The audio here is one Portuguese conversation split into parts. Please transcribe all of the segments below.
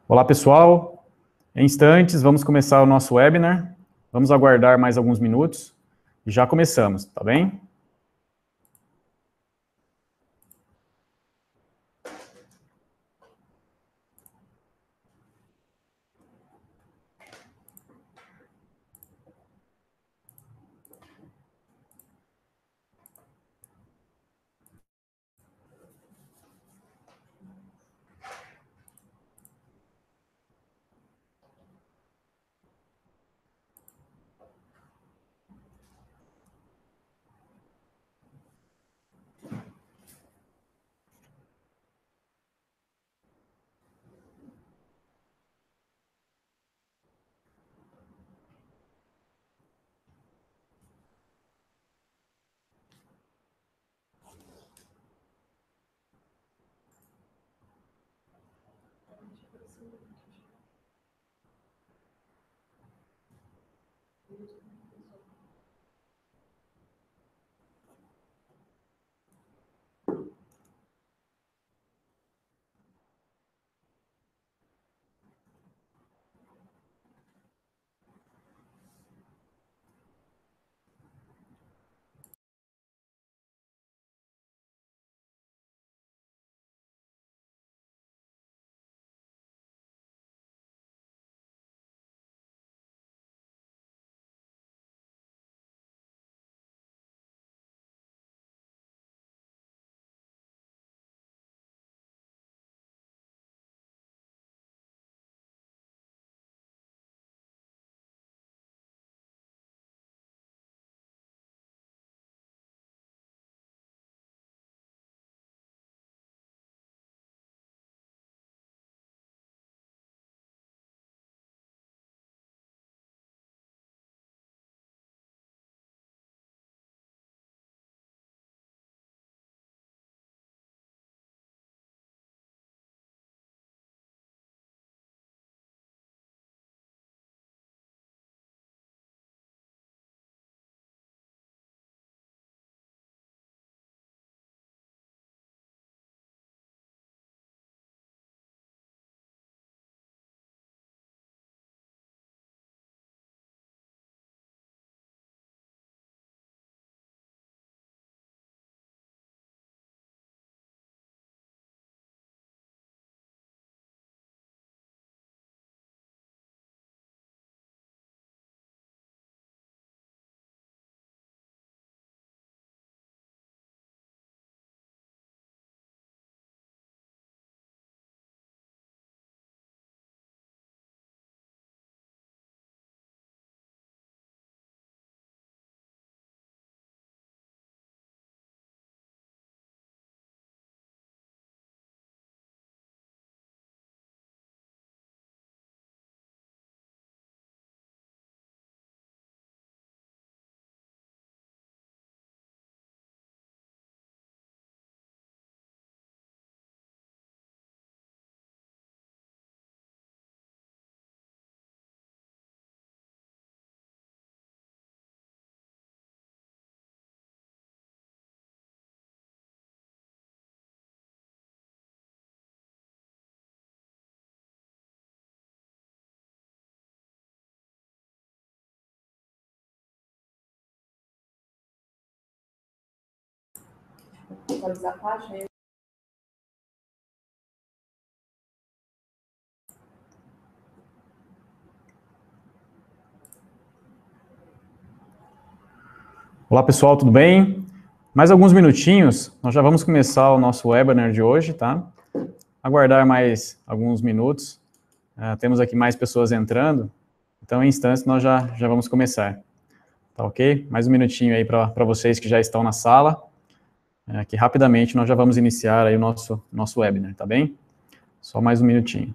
Olá, pessoal. Em instantes, vamos começar o nosso webinar. Vamos aguardar mais alguns minutos e já começamos, tá bem? Atualizar a página. Olá, pessoal, tudo bem? Mais alguns minutinhos, nós já vamos começar o nosso webinar de hoje, tá? Aguardar mais alguns minutos. Temos aqui mais pessoas entrando, então em instantes nós já vamos começar. Tá ok? Mais um minutinho aí para vocês que já estão na sala, que rapidamente nós já vamos iniciar aí o nosso webinar, tá bem? Só mais um minutinho.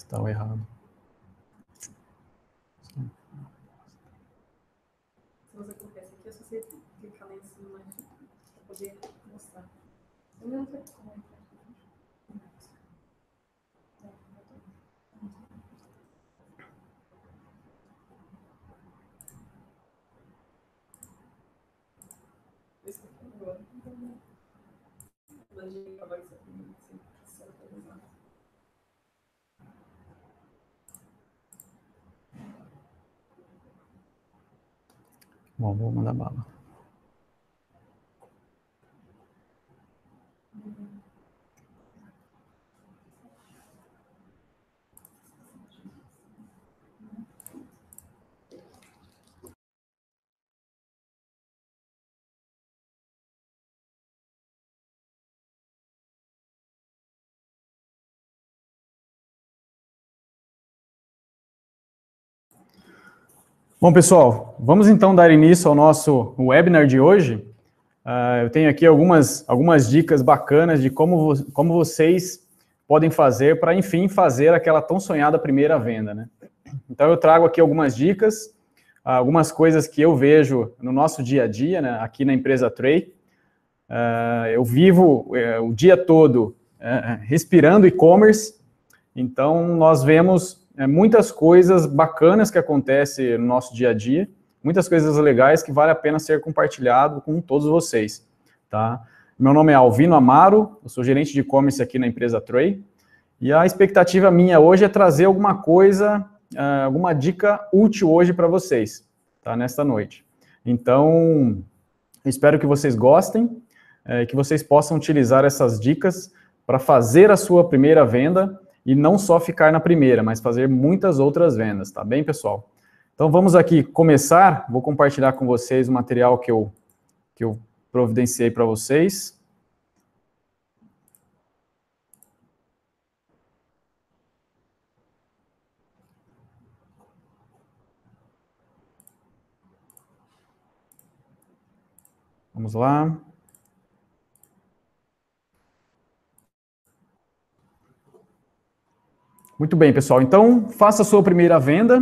Está errado. Se você clicar aqui, é só você clicar lá em cima para poder mostrar. Eu não sei como é. Esse aqui agora. Bom, vou mandar bala. Bom, pessoal, vamos então dar início ao nosso webinar de hoje. Eu tenho aqui algumas dicas bacanas de como vocês podem fazer para, enfim, fazer aquela tão sonhada primeira venda, né? Então, eu trago aqui algumas dicas, algumas coisas que eu vejo no nosso dia a dia, né, aqui na empresa Tray. Eu vivo o dia todo respirando e-commerce, então nós vemos muitas coisas bacanas que acontecem no nosso dia a dia, muitas coisas legais que vale a pena ser compartilhado com todos vocês, tá? Meu nome é Alvino Amaro, eu sou gerente de e-commerce aqui na empresa Tray, e a expectativa minha hoje é trazer alguma coisa, alguma dica útil hoje para vocês, tá? Nesta noite. Então, espero que vocês gostem, que vocês possam utilizar essas dicas para fazer a sua primeira venda, e não só ficar na primeira, mas fazer muitas outras vendas, tá bem, pessoal? Então, vamos aqui começar. Vou compartilhar com vocês o material que eu providenciei para vocês. Vamos lá. Muito bem, pessoal. Então, faça a sua primeira venda.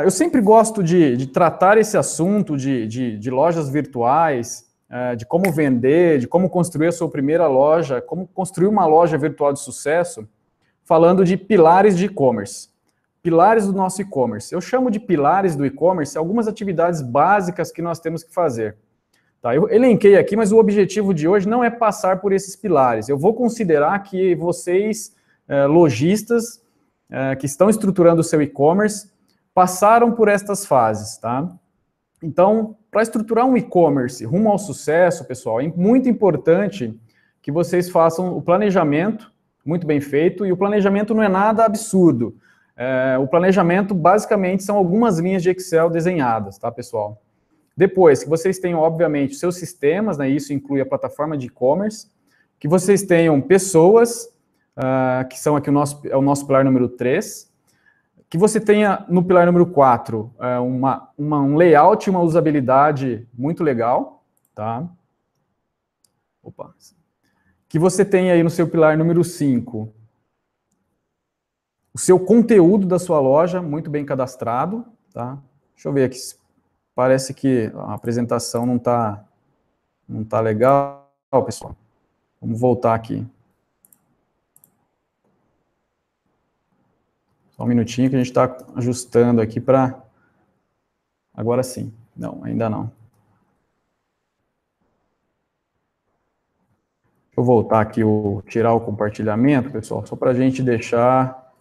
Eu sempre gosto de tratar esse assunto de lojas virtuais, de como vender, de como construir a sua primeira loja, como construir uma loja virtual de sucesso, falando de pilares de e-commerce. Pilares do nosso e-commerce. Eu chamo de pilares do e-commerce algumas atividades básicas que nós temos que fazer. Tá, eu elenquei aqui, mas o objetivo de hoje não é passar por esses pilares. Eu vou considerar que vocês, lojistas, que estão estruturando o seu e-commerce, passaram por estas fases, tá? Então, para estruturar um e-commerce rumo ao sucesso, pessoal, é muito importante que vocês façam o planejamento muito bem feito, e o planejamento não é nada absurdo. O planejamento, basicamente, são algumas linhas de Excel desenhadas, tá, pessoal? Depois, que vocês tenham, obviamente, seus sistemas, né, isso inclui a plataforma de e-commerce, que vocês tenham pessoas, que são aqui o nosso pilar número 3, que você tenha no pilar número 4 um layout e uma usabilidade muito legal, tá? Opa. Que você tenha aí no seu pilar número 5 o seu conteúdo da sua loja muito bem cadastrado, tá? Deixa eu ver aqui, parece que a apresentação não tá legal, pessoal. Vamos voltar aqui. Só um minutinho que a gente está ajustando aqui para... Agora sim. Não, ainda não. Deixa eu voltar aqui, tirar o compartilhamento, pessoal, só para a gente deixar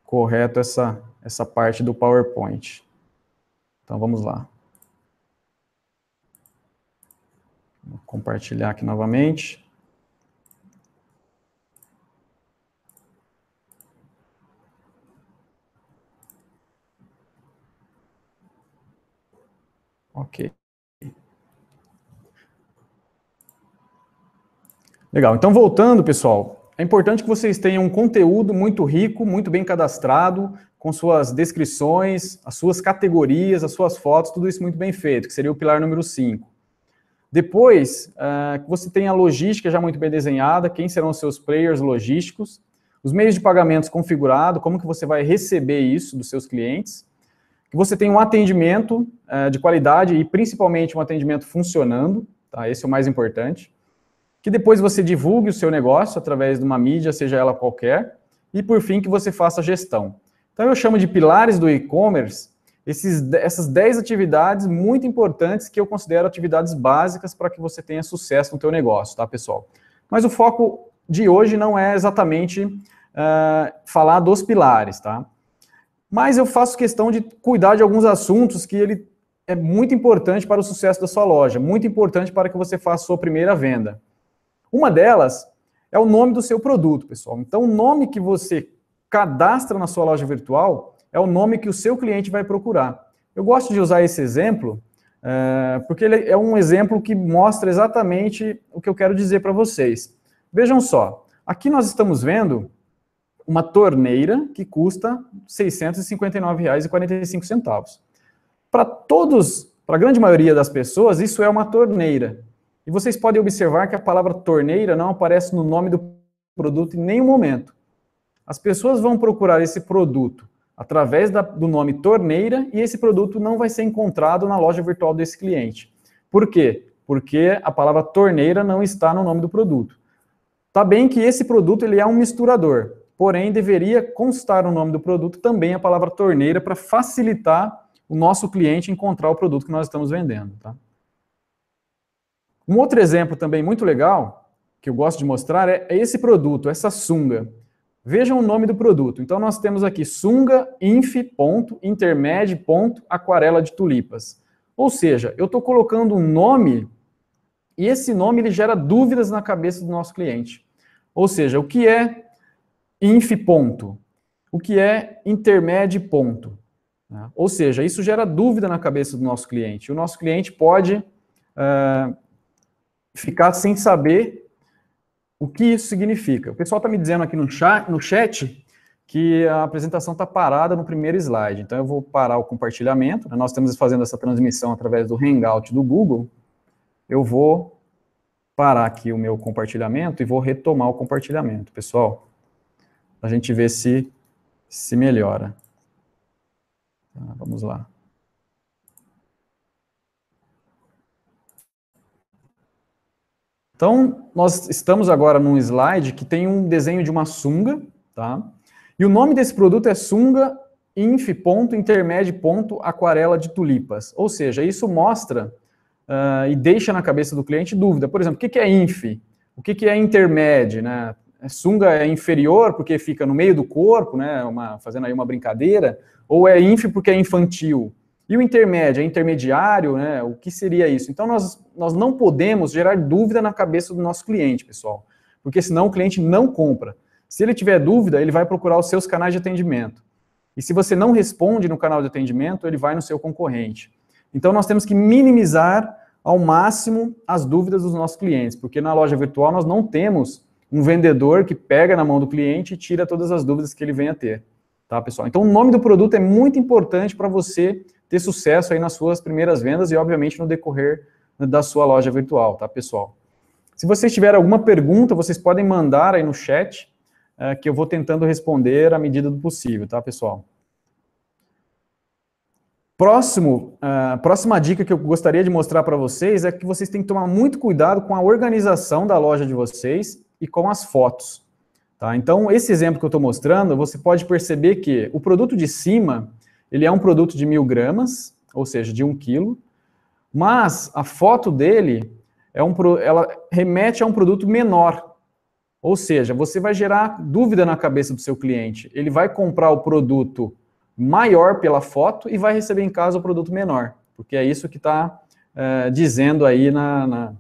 correto essa parte do PowerPoint. Então, vamos lá. Vou compartilhar aqui novamente. Ok. Legal, então voltando, pessoal, é importante que vocês tenham um conteúdo muito rico, muito bem cadastrado, com suas descrições, as suas categorias, as suas fotos, tudo isso muito bem feito, que seria o pilar número 5. Depois, que você tenha a logística já muito bem desenhada, quem serão os seus players logísticos, os meios de pagamentos configurados, como que você vai receber isso dos seus clientes, que você tem um atendimento de qualidade e principalmente um atendimento funcionando, tá? Esse é o mais importante. Que depois você divulgue o seu negócio através de uma mídia, seja ela qualquer, e por fim que você faça a gestão. Então eu chamo de pilares do e-commerce essas 10 atividades muito importantes que eu considero atividades básicas para que você tenha sucesso no teu negócio, tá, pessoal? Mas o foco de hoje não é exatamente falar dos pilares, tá? Mas eu faço questão de cuidar de alguns assuntos que ele é muito importante para o sucesso da sua loja, muito importante para que você faça a sua primeira venda. Uma delas é o nome do seu produto, pessoal. Então, o nome que você cadastra na sua loja virtual é o nome que o seu cliente vai procurar. Eu gosto de usar esse exemplo porque ele é um exemplo que mostra exatamente o que eu quero dizer para vocês. Vejam só, aqui nós estamos vendo uma torneira que custa R$ 659,45. Para a grande maioria das pessoas, isso é uma torneira. E vocês podem observar que a palavra torneira não aparece no nome do produto em nenhum momento. As pessoas vão procurar esse produto através do nome torneira e esse produto não vai ser encontrado na loja virtual desse cliente. Por quê? Porque a palavra torneira não está no nome do produto. Tá bem que esse produto ele é um misturador, porém deveria constar no nome do produto também a palavra torneira para facilitar o nosso cliente encontrar o produto que nós estamos vendendo, tá? Um outro exemplo também muito legal, que eu gosto de mostrar, é esse produto, essa sunga. Vejam o nome do produto. Então, nós temos aqui sunga inf.intermed.aquarela de tulipas. Ou seja, eu estou colocando um nome e esse nome ele gera dúvidas na cabeça do nosso cliente. Ou seja, o que é inf. O que é intermed. Ou seja, isso gera dúvida na cabeça do nosso cliente. O nosso cliente pode ficar sem saber o que isso significa. O pessoal está me dizendo aqui no chat que a apresentação está parada no primeiro slide. Então, eu vou parar o compartilhamento. Nós estamos fazendo essa transmissão através do Hangout do Google. Eu vou parar aqui o meu compartilhamento e vou retomar o compartilhamento, pessoal. A gente ver se melhora. Vamos lá. Então, nós estamos agora num slide que tem um desenho de uma sunga, tá? E o nome desse produto é sunga inf.intermed.aquarela de tulipas. Ou seja, isso mostra e deixa na cabeça do cliente dúvida. Por exemplo, o que é inf? O que é intermed, né? Sunga é inferior porque fica no meio do corpo, né? Fazendo aí uma brincadeira, ou é inf porque é infantil? E o intermédio, é intermediário, né? O que seria isso? Então, nós não podemos gerar dúvida na cabeça do nosso cliente, pessoal, porque senão o cliente não compra. Se ele tiver dúvida, ele vai procurar os seus canais de atendimento. E se você não responde no canal de atendimento, ele vai no seu concorrente. Então, nós temos que minimizar ao máximo as dúvidas dos nossos clientes, porque na loja virtual nós não temos um vendedor que pega na mão do cliente e tira todas as dúvidas que ele venha a ter. Tá, pessoal? Então, o nome do produto é muito importante para você ter sucesso aí nas suas primeiras vendas e, obviamente, no decorrer da sua loja virtual, tá, pessoal? Se vocês tiverem alguma pergunta, vocês podem mandar aí no chat, que eu vou tentando responder à medida do possível, tá, pessoal? Próxima dica que eu gostaria de mostrar para vocês é que vocês têm que tomar muito cuidado com a organização da loja de vocês e com as fotos. Tá? Então, esse exemplo que eu estou mostrando, você pode perceber que o produto de cima, ele é um produto de 1.000 gramas, ou seja, de 1 quilo, mas a foto dele, ela remete a um produto menor. Ou seja, você vai gerar dúvida na cabeça do seu cliente. Ele vai comprar o produto maior pela foto e vai receber em casa o produto menor, porque é isso que está dizendo aí na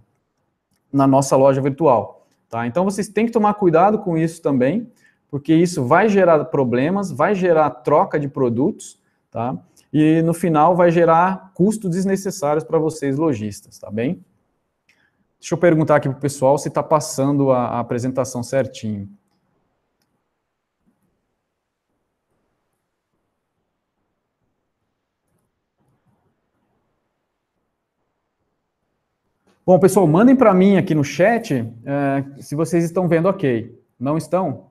nossa loja virtual. Tá? Então, vocês têm que tomar cuidado com isso também, porque isso vai gerar problemas, vai gerar troca de produtos, tá? E no final vai gerar custos desnecessários para vocês lojistas, tá bem? Deixa eu perguntar aqui para o pessoal se está passando a apresentação certinho. Bom, pessoal, mandem para mim aqui no chat se vocês estão vendo ok. Não estão?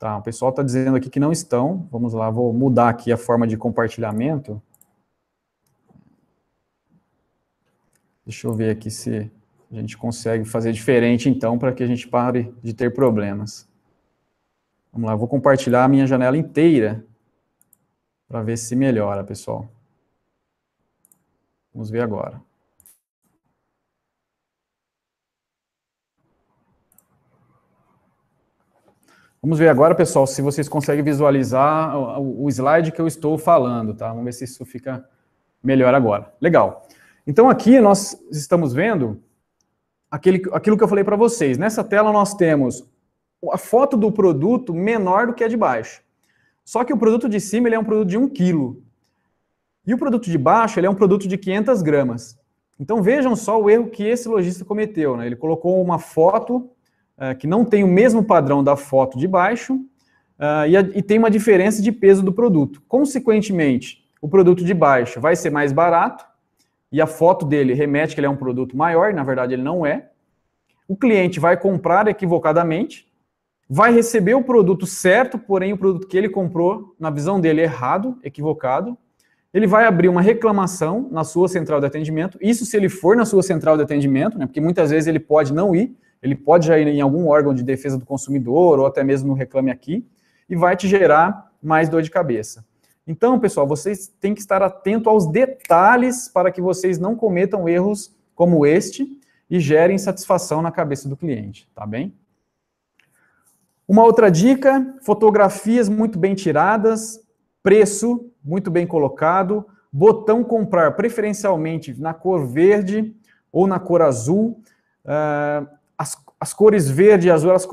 Tá, o pessoal está dizendo aqui que não estão. Vamos lá, vou mudar aqui a forma de compartilhamento. Deixa eu ver aqui se a gente consegue fazer diferente, então, para que a gente pare de ter problemas. Vamos lá, vou compartilhar a minha janela inteira para ver se melhora, pessoal. Vamos ver agora. Vamos ver agora, pessoal, se vocês conseguem visualizar o slide que eu estou falando, tá? Vamos ver se isso fica melhor agora. Legal. Então, aqui nós estamos vendo aquilo que eu falei para vocês. Nessa tela nós temos a foto do produto menor do que a de baixo. Só que o produto de cima ele é um produto de 1 quilo. E o produto de baixo ele é um produto de 500 gramas. Então, vejam só o erro que esse lojista cometeu, né? Ele colocou uma foto que não tem o mesmo padrão da foto de baixo e tem uma diferença de peso do produto. Consequentemente, o produto de baixo vai ser mais barato e a foto dele remete que ele é um produto maior, na verdade ele não é. O cliente vai comprar equivocadamente, vai receber o produto certo, porém o produto que ele comprou, na visão dele, errado, equivocado. Ele vai abrir uma reclamação na sua central de atendimento, isso se ele for na sua central de atendimento, né, porque muitas vezes ele pode não ir, ele pode já ir em algum órgão de defesa do consumidor, ou até mesmo no Reclame Aqui, e vai te gerar mais dor de cabeça. Então, pessoal, vocês têm que estar atento aos detalhes para que vocês não cometam erros como este e gerem satisfação na cabeça do cliente, tá bem? Uma outra dica, fotografias muito bem tiradas, preço muito bem colocado, botão comprar preferencialmente na cor verde ou na cor azul. As cores verde e azul, elas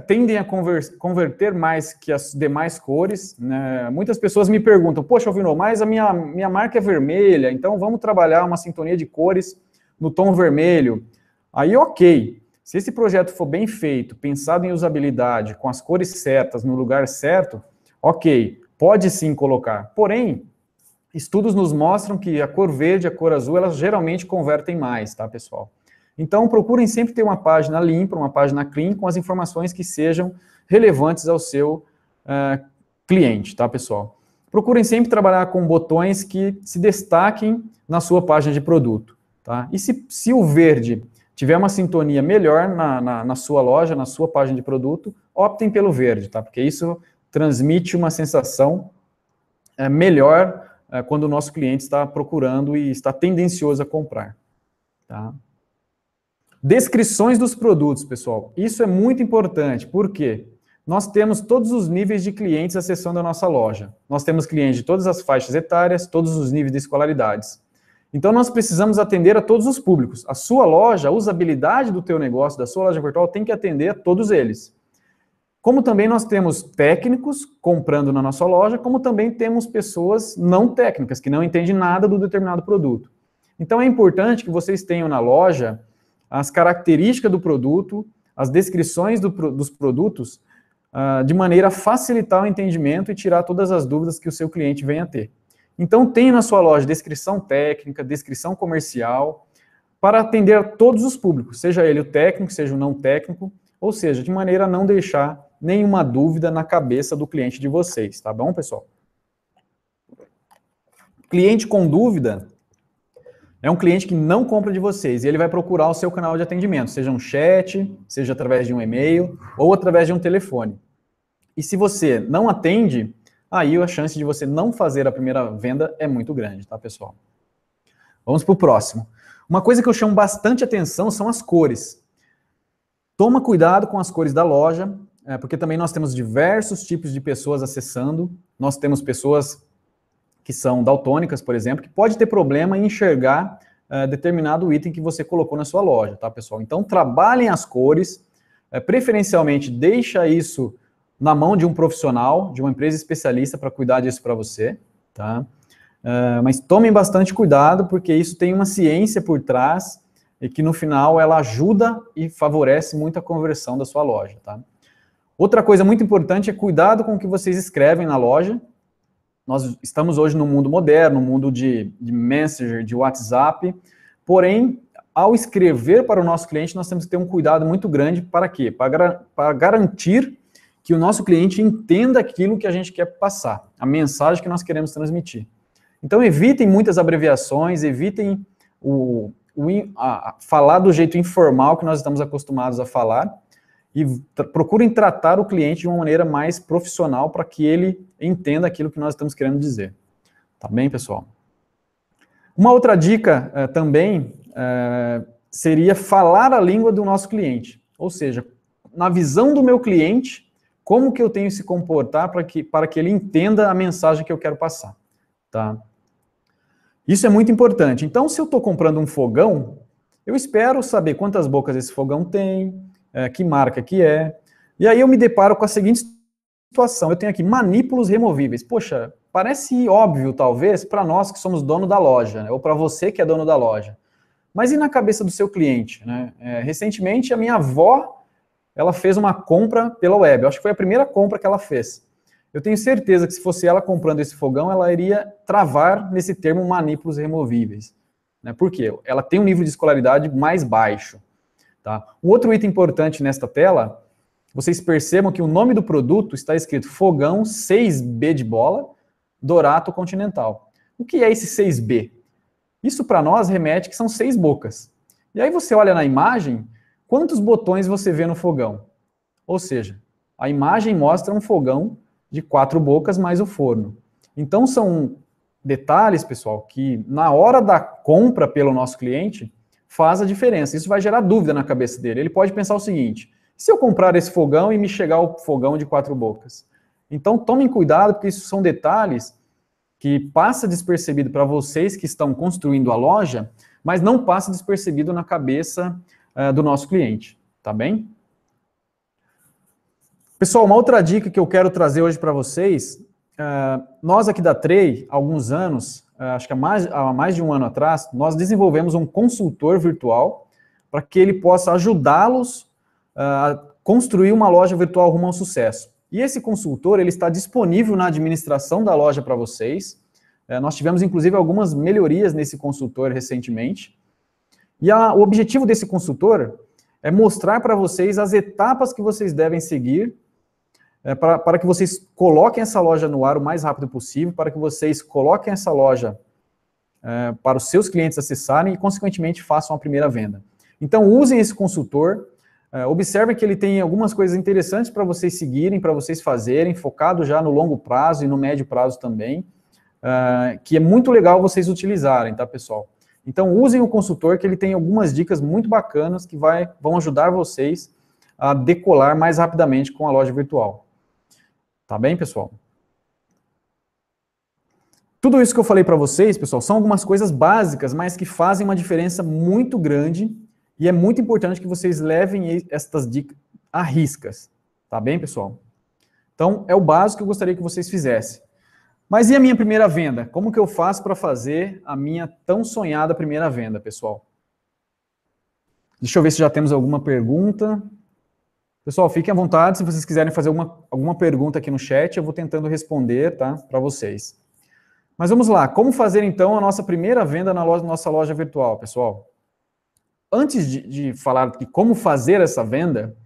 tendem a converter mais que as demais cores, né? Muitas pessoas me perguntam, poxa, Alvinô, mas a minha marca é vermelha, então vamos trabalhar uma sintonia de cores no tom vermelho. Aí, ok. Se esse projeto for bem feito, pensado em usabilidade, com as cores certas, no lugar certo, ok, pode sim colocar. Porém, estudos nos mostram que a cor verde e a cor azul, elas geralmente convertem mais, tá, pessoal? Então, procurem sempre ter uma página limpa, uma página clean, com as informações que sejam relevantes ao seu cliente, tá, pessoal? Procurem sempre trabalhar com botões que se destaquem na sua página de produto, tá? E se o verde tiver uma sintonia melhor na sua loja, na sua página de produto, optem pelo verde, tá? Porque isso transmite uma sensação melhor quando o nosso cliente está procurando e está tendencioso a comprar, tá? Descrições dos produtos, pessoal. Isso é muito importante, porque nós temos todos os níveis de clientes acessando a nossa loja. Nós temos clientes de todas as faixas etárias, todos os níveis de escolaridades. Então, nós precisamos atender a todos os públicos. A sua loja, a usabilidade do teu negócio, da sua loja virtual, tem que atender a todos eles. Como também nós temos técnicos comprando na nossa loja, como também temos pessoas não técnicas, que não entendem nada do determinado produto. Então, é importante que vocês tenham na loja as características do produto, as descrições dos produtos, de maneira a facilitar o entendimento e tirar todas as dúvidas que o seu cliente venha a ter. Então, tenha na sua loja descrição técnica, descrição comercial, para atender a todos os públicos, seja ele o técnico, seja o não técnico, ou seja, de maneira a não deixar nenhuma dúvida na cabeça do cliente de vocês, tá bom, pessoal? Cliente com dúvida é um cliente que não compra de vocês e ele vai procurar o seu canal de atendimento, seja um chat, seja através de um e-mail ou através de um telefone. E se você não atende, aí a chance de você não fazer a primeira venda é muito grande, tá, pessoal? Vamos para o próximo. Uma coisa que eu chamo bastante atenção são as cores. Toma cuidado com as cores da loja, porque também nós temos diversos tipos de pessoas acessando. Nós temos pessoas que são daltônicas, por exemplo, que pode ter problema em enxergar determinado item que você colocou na sua loja, tá, pessoal? Então, trabalhem as cores, preferencialmente deixa isso na mão de um profissional, de uma empresa especialista para cuidar disso para você, tá? Mas tomem bastante cuidado, porque isso tem uma ciência por trás e que no final ela ajuda e favorece muito a conversão da sua loja, tá? Outra coisa muito importante é cuidado com o que vocês escrevem na loja. Nós estamos hoje no mundo moderno, no mundo de Messenger, de WhatsApp, porém, ao escrever para o nosso cliente, nós temos que ter um cuidado muito grande para quê? Para garantir que o nosso cliente entenda aquilo que a gente quer passar, a mensagem que nós queremos transmitir. Então, evitem muitas abreviações, evitem falar do jeito informal que nós estamos acostumados a falar e procurem tratar o cliente de uma maneira mais profissional para que ele entenda aquilo que nós estamos querendo dizer. Tá bem, pessoal? Uma outra dica também seria falar a língua do nosso cliente. Ou seja, na visão do meu cliente, como que eu tenho que se comportar para que ele entenda a mensagem que eu quero passar. Tá? Isso é muito importante. Então, se eu estou comprando um fogão, eu espero saber quantas bocas esse fogão tem, que marca que é, e aí eu me deparo com a seguinte situação. Eu tenho aqui manípulos removíveis. Poxa, parece óbvio, talvez, para nós que somos dono da loja, né? Ou para você que é dono da loja. Mas e na cabeça do seu cliente? Né? Recentemente, a minha avó, ela fez uma compra pela web. Eu acho que foi a primeira compra que ela fez. Eu tenho certeza que se fosse ela comprando esse fogão, ela iria travar nesse termo manípulos removíveis. Né? Por quê? Ela tem um nível de escolaridade mais baixo. Tá? Um outro item importante nesta tela, vocês percebam que o nome do produto está escrito fogão 6B de bola, Dorato Continental. O que é esse 6B? Isso para nós remete que são 6 bocas. E aí você olha na imagem, quantos botões você vê no fogão? Ou seja, a imagem mostra um fogão de 4 bocas mais o forno. Então são detalhes, pessoal, que na hora da compra pelo nosso cliente faz a diferença. Isso vai gerar dúvida na cabeça dele. Ele pode pensar o seguinte: se eu comprar esse fogão e me chegar o fogão de 4 bocas? Então tomem cuidado, porque isso são detalhes que passa despercebido para vocês que estão construindo a loja, mas não passa despercebido na cabeça do nosso cliente, tá bem? Pessoal, uma outra dica que eu quero trazer hoje para vocês, nós aqui da Trey, há alguns anos, acho que há mais de um ano atrás, nós desenvolvemos um consultor virtual para que ele possa ajudá-los a construir uma loja virtual rumo ao sucesso. E esse consultor, ele está disponível na administração da loja para vocês. Nós tivemos, inclusive, algumas melhorias nesse consultor recentemente. E o objetivo desse consultor é mostrar para vocês as etapas que vocês devem seguir para que vocês coloquem essa loja no ar o mais rápido possível, para que vocês coloquem essa loja para os seus clientes acessarem e, consequentemente, façam a primeira venda. Então, usem esse consultor, observem que ele tem algumas coisas interessantes para vocês seguirem, para vocês fazerem, focado já no longo prazo e no médio prazo também, que é muito legal vocês utilizarem, tá, pessoal? Então, usem o consultor, que ele tem algumas dicas muito bacanas que vão ajudar vocês a decolar mais rapidamente com a loja virtual. Tá bem, pessoal? Tudo isso que eu falei para vocês, pessoal, são algumas coisas básicas, mas que fazem uma diferença muito grande e é muito importante que vocês levem estas dicas à riscas. Tá bem, pessoal? Então, é o básico que eu gostaria que vocês fizessem. Mas e a minha primeira venda? Como que eu faço para fazer a minha tão sonhada primeira venda, pessoal? Deixa eu ver se já temos alguma pergunta. Pessoal, fiquem à vontade, se vocês quiserem fazer alguma pergunta aqui no chat, eu vou tentando responder, tá, para vocês. Mas vamos lá, como fazer então a nossa primeira venda na nossa loja virtual, pessoal? Antes de falar de como fazer essa venda,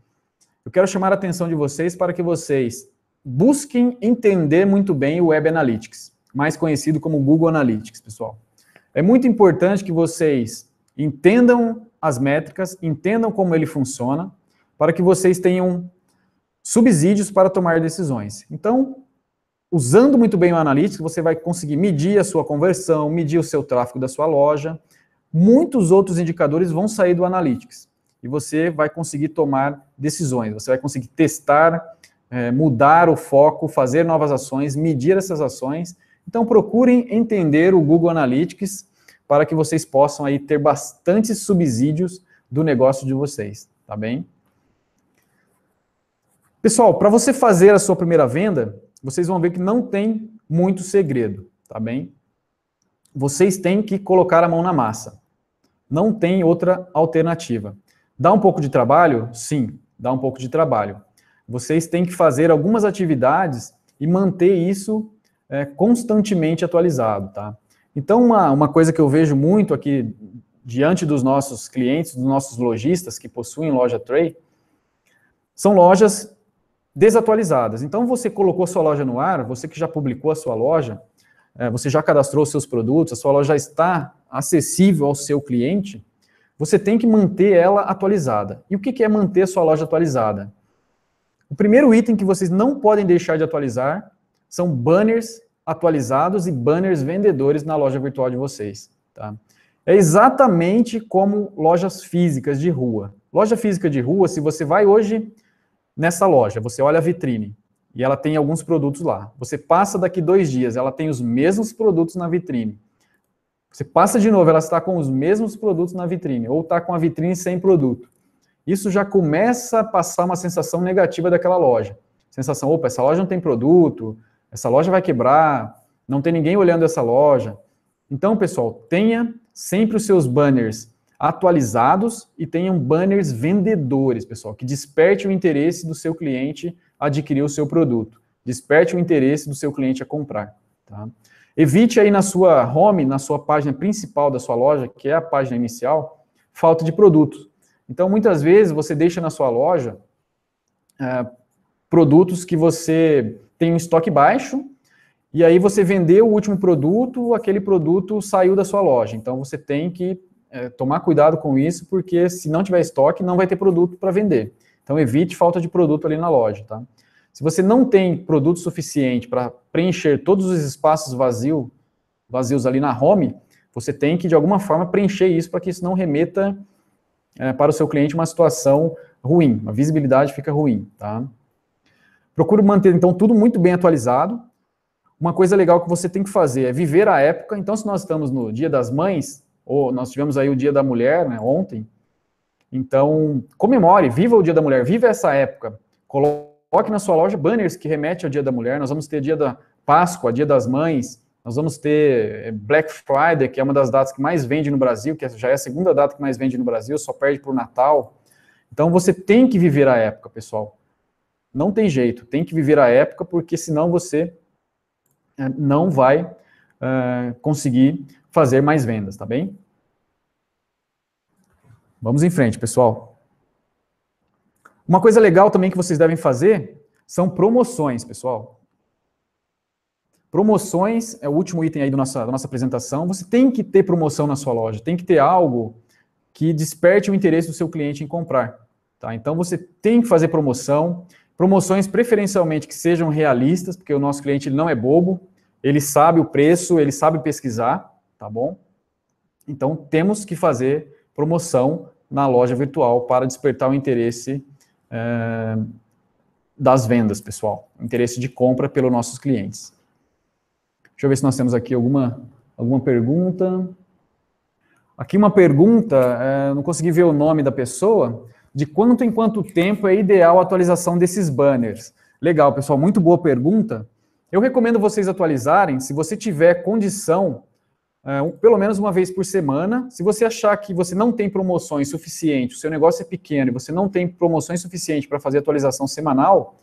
eu quero chamar a atenção de vocês para que vocês busquem entender muito bem o Web Analytics, mais conhecido como Google Analytics, pessoal. É muito importante que vocês entendam as métricas, entendam como ele funciona, para que vocês tenham subsídios para tomar decisões. Então, usando muito bem o Analytics, você vai conseguir medir a sua conversão, medir o seu tráfego da sua loja. Muitos outros indicadores vão sair do Analytics. E você vai conseguir tomar decisões. Você vai conseguir testar, mudar o foco, fazer novas ações, medir essas ações. Então, procurem entender o Google Analytics para que vocês possam aí ter bastantes subsídios do negócio de vocês, tá bem? Pessoal, para você fazer a sua primeira venda, vocês vão ver que não tem muito segredo, tá bem? Vocês têm que colocar a mão na massa. Não tem outra alternativa. Dá um pouco de trabalho? Sim, dá um pouco de trabalho. Vocês têm que fazer algumas atividades e manter isso constantemente atualizado, tá? Então, uma coisa que eu vejo muito aqui diante dos nossos clientes, dos nossos lojistas que possuem loja Trey, são lojas desatualizadas. Então, você colocou sua loja no ar, você que já publicou a sua loja, você já cadastrou os seus produtos, a sua loja já está acessível ao seu cliente, você tem que manter ela atualizada. E o que é manter a sua loja atualizada? O primeiro item que vocês não podem deixar de atualizar são banners atualizados e banners vendedores na loja virtual de vocês. Tá? É exatamente como lojas físicas de rua. Loja física de rua, se você vai hoje nessa loja, você olha a vitrine e ela tem alguns produtos lá. Você passa daqui 2 dias, ela tem os mesmos produtos na vitrine. Você passa de novo, ela está com os mesmos produtos na vitrine, ou está com a vitrine sem produto. Isso já começa a passar uma sensação negativa daquela loja. Sensação, opa, essa loja não tem produto, essa loja vai quebrar, não tem ninguém olhando essa loja. Então, pessoal, tenha sempre os seus banners atualizados e tenham banners vendedores, pessoal, que desperte o interesse do seu cliente a adquirir o seu produto. Desperte o interesse do seu cliente a comprar. Tá? Evite aí na sua home, na sua página principal da sua loja, que é a página inicial, falta de produtos. Então, muitas vezes, você deixa na sua loja produtos que você tem um estoque baixo, e aí você vendeu o último produto, aquele produto saiu da sua loja. Então, você tem que tomar cuidado com isso, porque se não tiver estoque, não vai ter produto para vender. Então, evite falta de produto ali na loja, tá? Se você não tem produto suficiente para preencher todos os espaços vazios ali na home, você tem que, de alguma forma, preencher isso para que isso não remeta para o seu cliente uma situação ruim, a visibilidade fica ruim, tá? Procure manter, então, tudo muito bem atualizado. Uma coisa legal que você tem que fazer é viver a época. Então, se nós estamos no Dia das Mães, ou nós tivemos aí o Dia da Mulher, né, ontem, então, comemore, viva o Dia da Mulher, viva essa época. Coloque na sua loja banners que remetem ao Dia da Mulher. Nós vamos ter Dia da Páscoa, Dia das Mães, nós vamos ter Black Friday, que é uma das datas que mais vende no Brasil, que já é a segunda data que mais vende no Brasil, só perde para o Natal. Então, você tem que viver a época, pessoal. Não tem jeito, tem que viver a época, porque senão você não vai conseguir fazer mais vendas, tá bem? Vamos em frente, pessoal. Uma coisa legal também que vocês devem fazer são promoções, pessoal. Promoções é o último item aí da nossa apresentação. Você tem que ter promoção na sua loja, tem que ter algo que desperte o interesse do seu cliente em comprar. Tá? Então, você tem que fazer promoção. Promoções preferencialmente que sejam realistas, porque o nosso cliente ele não é bobo, ele sabe o preço, ele sabe pesquisar, tá bom? Então, temos que fazer promoção na loja virtual para despertar o interesse das vendas, pessoal. Interesse de compra pelos nossos clientes. Deixa eu ver se nós temos aqui alguma pergunta. Aqui uma pergunta, não consegui ver o nome da pessoa, de quanto em quanto tempo é ideal a atualização desses banners. Legal, pessoal, muito boa pergunta. Eu recomendo vocês atualizarem, se você tiver condição, pelo menos uma vez por semana. Se você achar que você não tem promoções suficientes, o seu negócio é pequeno e você não tem promoções suficientes para fazer atualização semanal,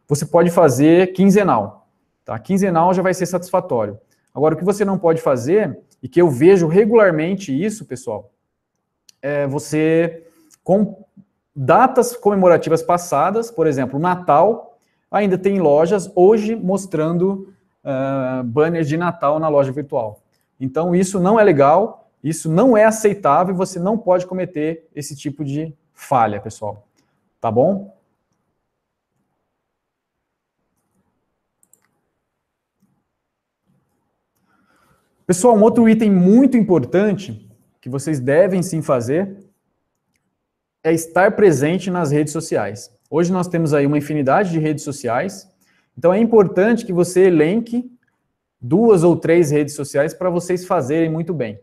você pode fazer quinzenal. Tá? Quinzenal já vai ser satisfatório. Agora, o que você não pode fazer, e que eu vejo regularmente isso, pessoal, é você, com datas comemorativas passadas, por exemplo, Natal, ainda tem lojas hoje mostrando banners de Natal na loja virtual. Então, isso não é legal, isso não é aceitável, você não pode cometer esse tipo de falha, pessoal. Tá bom? Pessoal, um outro item muito importante que vocês devem sim fazer é estar presente nas redes sociais. Hoje nós temos aí uma infinidade de redes sociais, então é importante que você elenque 2 ou 3 redes sociais para vocês fazerem muito bem.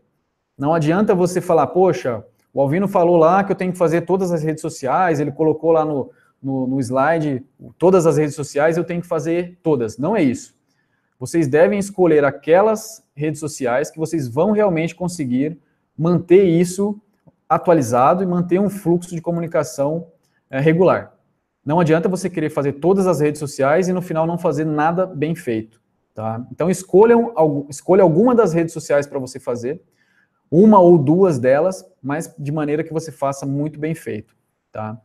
Não adianta você falar, poxa, o Alvino falou lá que eu tenho que fazer todas as redes sociais, ele colocou lá no slide todas as redes sociais, eu tenho que fazer todas. Não é isso. Vocês devem escolher aquelas redes sociais que vocês vão realmente conseguir manter isso atualizado e manter um fluxo de comunicação regular. Não adianta você querer fazer todas as redes sociais e no final não fazer nada bem feito. Tá? Então, escolha alguma das redes sociais para você fazer, 1 ou 2 delas, mas de maneira que você faça muito bem feito. Tá?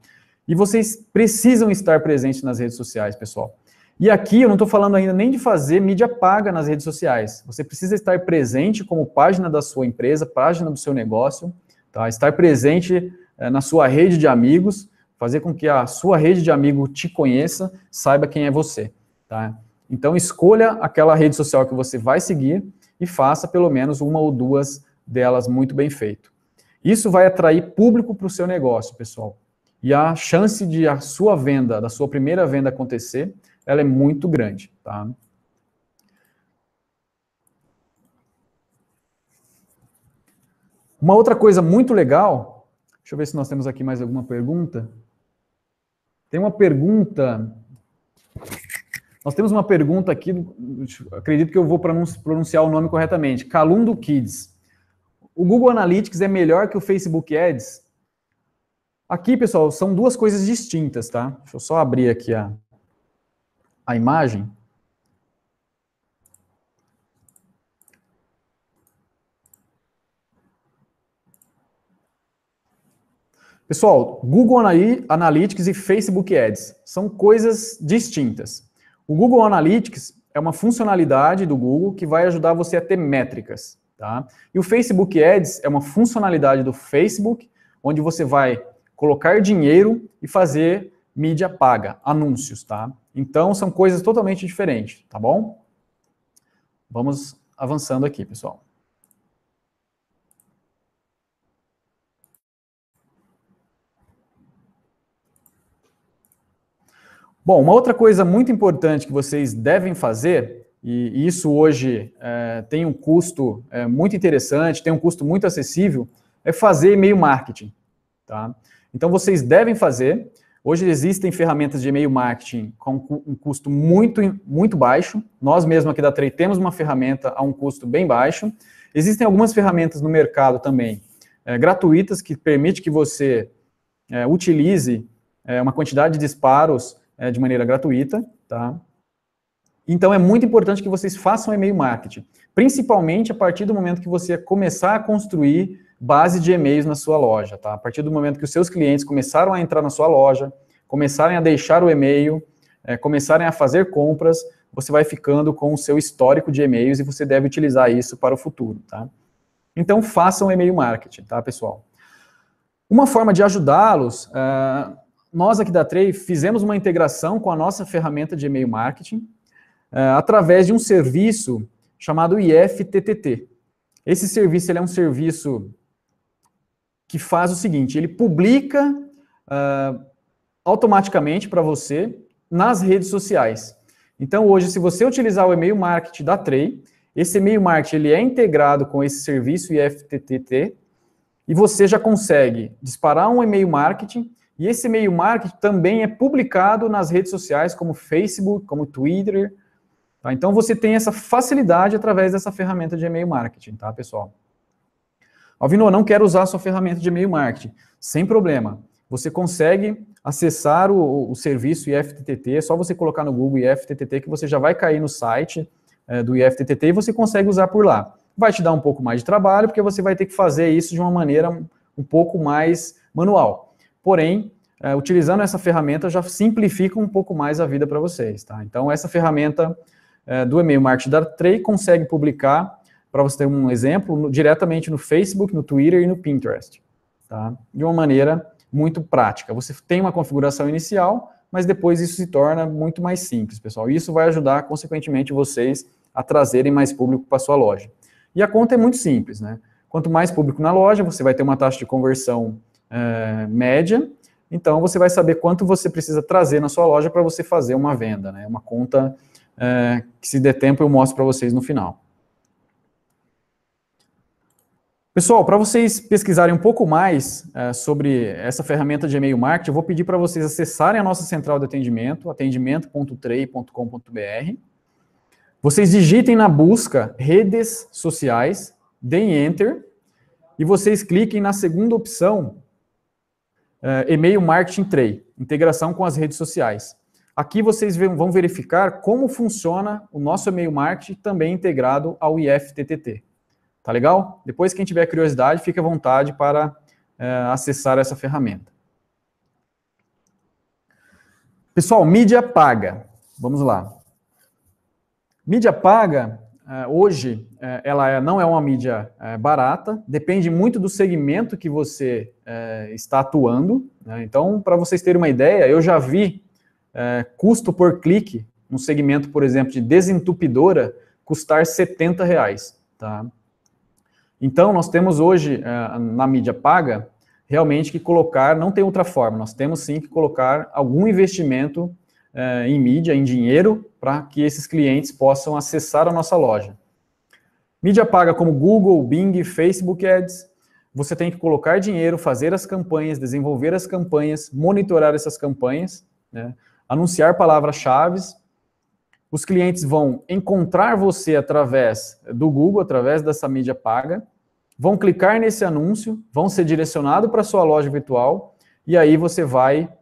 E vocês precisam estar presentes nas redes sociais, pessoal. E aqui eu não estou falando ainda nem de fazer mídia paga nas redes sociais. Você precisa estar presente como página da sua empresa, página do seu negócio, tá? Estar presente na sua rede de amigos, fazer com que a sua rede de amigos te conheça, saiba quem é você, tá? Então escolha aquela rede social que você vai seguir e faça pelo menos uma ou duas delas muito bem feito. Isso vai atrair público para o seu negócio, pessoal. E a chance de a sua venda, da sua primeira venda acontecer, ela é muito grande, tá? Uma outra coisa muito legal, deixa eu ver se nós temos aqui mais alguma pergunta. Tem uma pergunta, nós temos uma pergunta aqui, acredito que eu vou pronunciar o nome corretamente, Calundo Kids. O Google Analytics é melhor que o Facebook Ads? Aqui, pessoal, são duas coisas distintas, tá? Deixa eu só abrir aqui a imagem. Pessoal, Google Analytics e Facebook Ads são coisas distintas. O Google Analytics é uma funcionalidade do Google que vai ajudar você a ter métricas, tá? E o Facebook Ads é uma funcionalidade do Facebook, onde você vai colocar dinheiro e fazer mídia paga, anúncios, tá? Então, são coisas totalmente diferentes, tá bom? Vamos avançando aqui, pessoal. Bom, uma outra coisa muito importante que vocês devem fazer, e isso hoje tem um custo muito interessante, tem um custo muito acessível, é fazer e-mail marketing, tá? Então, vocês devem fazer. Hoje existem ferramentas de e-mail marketing com um custo muito baixo. Nós mesmos aqui da Tray temos uma ferramenta a um custo bem baixo. Existem algumas ferramentas no mercado também, gratuitas, que permite que você utilize uma quantidade de disparos de maneira gratuita, tá? Então, é muito importante que vocês façam e-mail marketing, principalmente a partir do momento que você começar a construir base de e-mails na sua loja, tá? A partir do momento que os seus clientes começaram a entrar na sua loja, começarem a deixar o e-mail, começarem a fazer compras, você vai ficando com o seu histórico de e-mails e você deve utilizar isso para o futuro, tá? Então, façam e-mail marketing, tá, pessoal? Uma forma de ajudá-los, nós aqui da Tray fizemos uma integração com a nossa ferramenta de e-mail marketing, através de um serviço chamado IFTTT. Esse serviço ele é um serviço que faz o seguinte, ele publica automaticamente para você nas redes sociais. Então, hoje, se você utilizar o e-mail marketing da Tray, esse e-mail marketing ele é integrado com esse serviço IFTTT e você já consegue disparar um e-mail marketing e esse e-mail marketing também é publicado nas redes sociais como Facebook, como Twitter. Tá? Então, você tem essa facilidade através dessa ferramenta de e-mail marketing, tá, pessoal? Alvino, eu não quero usar a sua ferramenta de e-mail marketing. Sem problema. Você consegue acessar o serviço IFTTT, é só você colocar no Google IFTTT que você já vai cair no site do IFTTT e você consegue usar por lá. Vai te dar um pouco mais de trabalho, porque você vai ter que fazer isso de uma maneira um pouco mais manual. Porém, utilizando essa ferramenta já simplifica um pouco mais a vida para vocês, tá? Então, essa ferramenta do e-mail marketing da Tray consegue publicar, para você ter um exemplo, diretamente no Facebook, no Twitter e no Pinterest, tá? De uma maneira muito prática. Você tem uma configuração inicial, mas depois isso se torna muito mais simples, pessoal. Isso vai ajudar, consequentemente, vocês a trazerem mais público para a sua loja. E a conta é muito simples, né? Quanto mais público na loja, você vai ter uma taxa de conversão média, então você vai saber quanto você precisa trazer na sua loja para você fazer uma venda, né? Uma conta que, se der tempo, eu mostro para vocês no final. Pessoal, para vocês pesquisarem um pouco mais sobre essa ferramenta de e-mail marketing, eu vou pedir para vocês acessarem a nossa central de atendimento, atendimento.tray.com.br. Vocês digitem na busca redes sociais, deem Enter, e vocês cliquem na segunda opção, e-mail marketing Tray, integração com as redes sociais. Aqui vocês vão verificar como funciona o nosso e-mail marketing também integrado ao IFTTT. Tá legal? Depois, quem tiver curiosidade, fique à vontade para acessar essa ferramenta. Pessoal, mídia paga. Vamos lá. Mídia paga, hoje, ela não é uma mídia barata, depende muito do segmento que você está atuando, né? Então, para vocês terem uma ideia, eu já vi custo por clique, no segmento, por exemplo, de desentupidora, custar R$70, tá? Então, nós temos hoje, na mídia paga, realmente que colocar, não tem outra forma, nós temos sim que colocar algum investimento em mídia, em dinheiro, para que esses clientes possam acessar a nossa loja. Mídia paga como Google, Bing, Facebook Ads, você tem que colocar dinheiro, fazer as campanhas, desenvolver as campanhas, monitorar essas campanhas, né? Anunciar palavras-chave. Os clientes vão encontrar você através do Google, através dessa mídia paga, vão clicar nesse anúncio, vão ser direcionados para a sua loja virtual, e aí você vai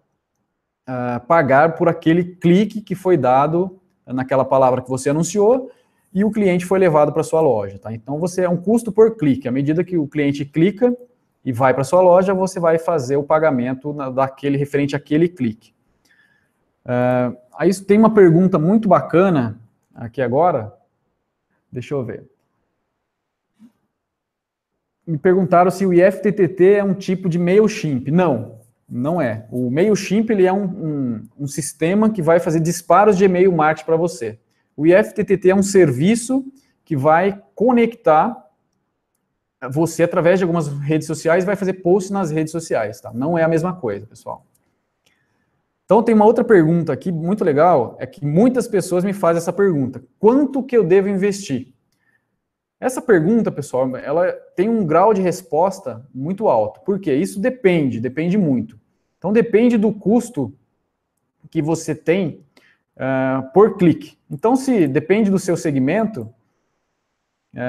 pagar por aquele clique que foi dado naquela palavra que você anunciou, e o cliente foi levado para a sua loja, tá? Então, você é um custo por clique. À medida que o cliente clica e vai para a sua loja, você vai fazer o pagamento referente àquele clique. Aí tem uma pergunta muito bacana aqui agora. Deixa eu ver. Me perguntaram se o IFTTT é um tipo de MailChimp. Não, não é. O MailChimp ele é um sistema que vai fazer disparos de e-mail marketing para você. O IFTTT é um serviço que vai conectar você através de algumas redes sociais e vai fazer posts nas redes sociais, tá? Não é a mesma coisa, pessoal. Então, tem uma outra pergunta aqui, muito legal, é que muitas pessoas me fazem essa pergunta. Quanto que eu devo investir? Essa pergunta, pessoal, ela tem um grau de resposta muito alto. Por quê? Isso depende muito. Então, depende do custo que você tem por clique. Então, se depende do seu segmento,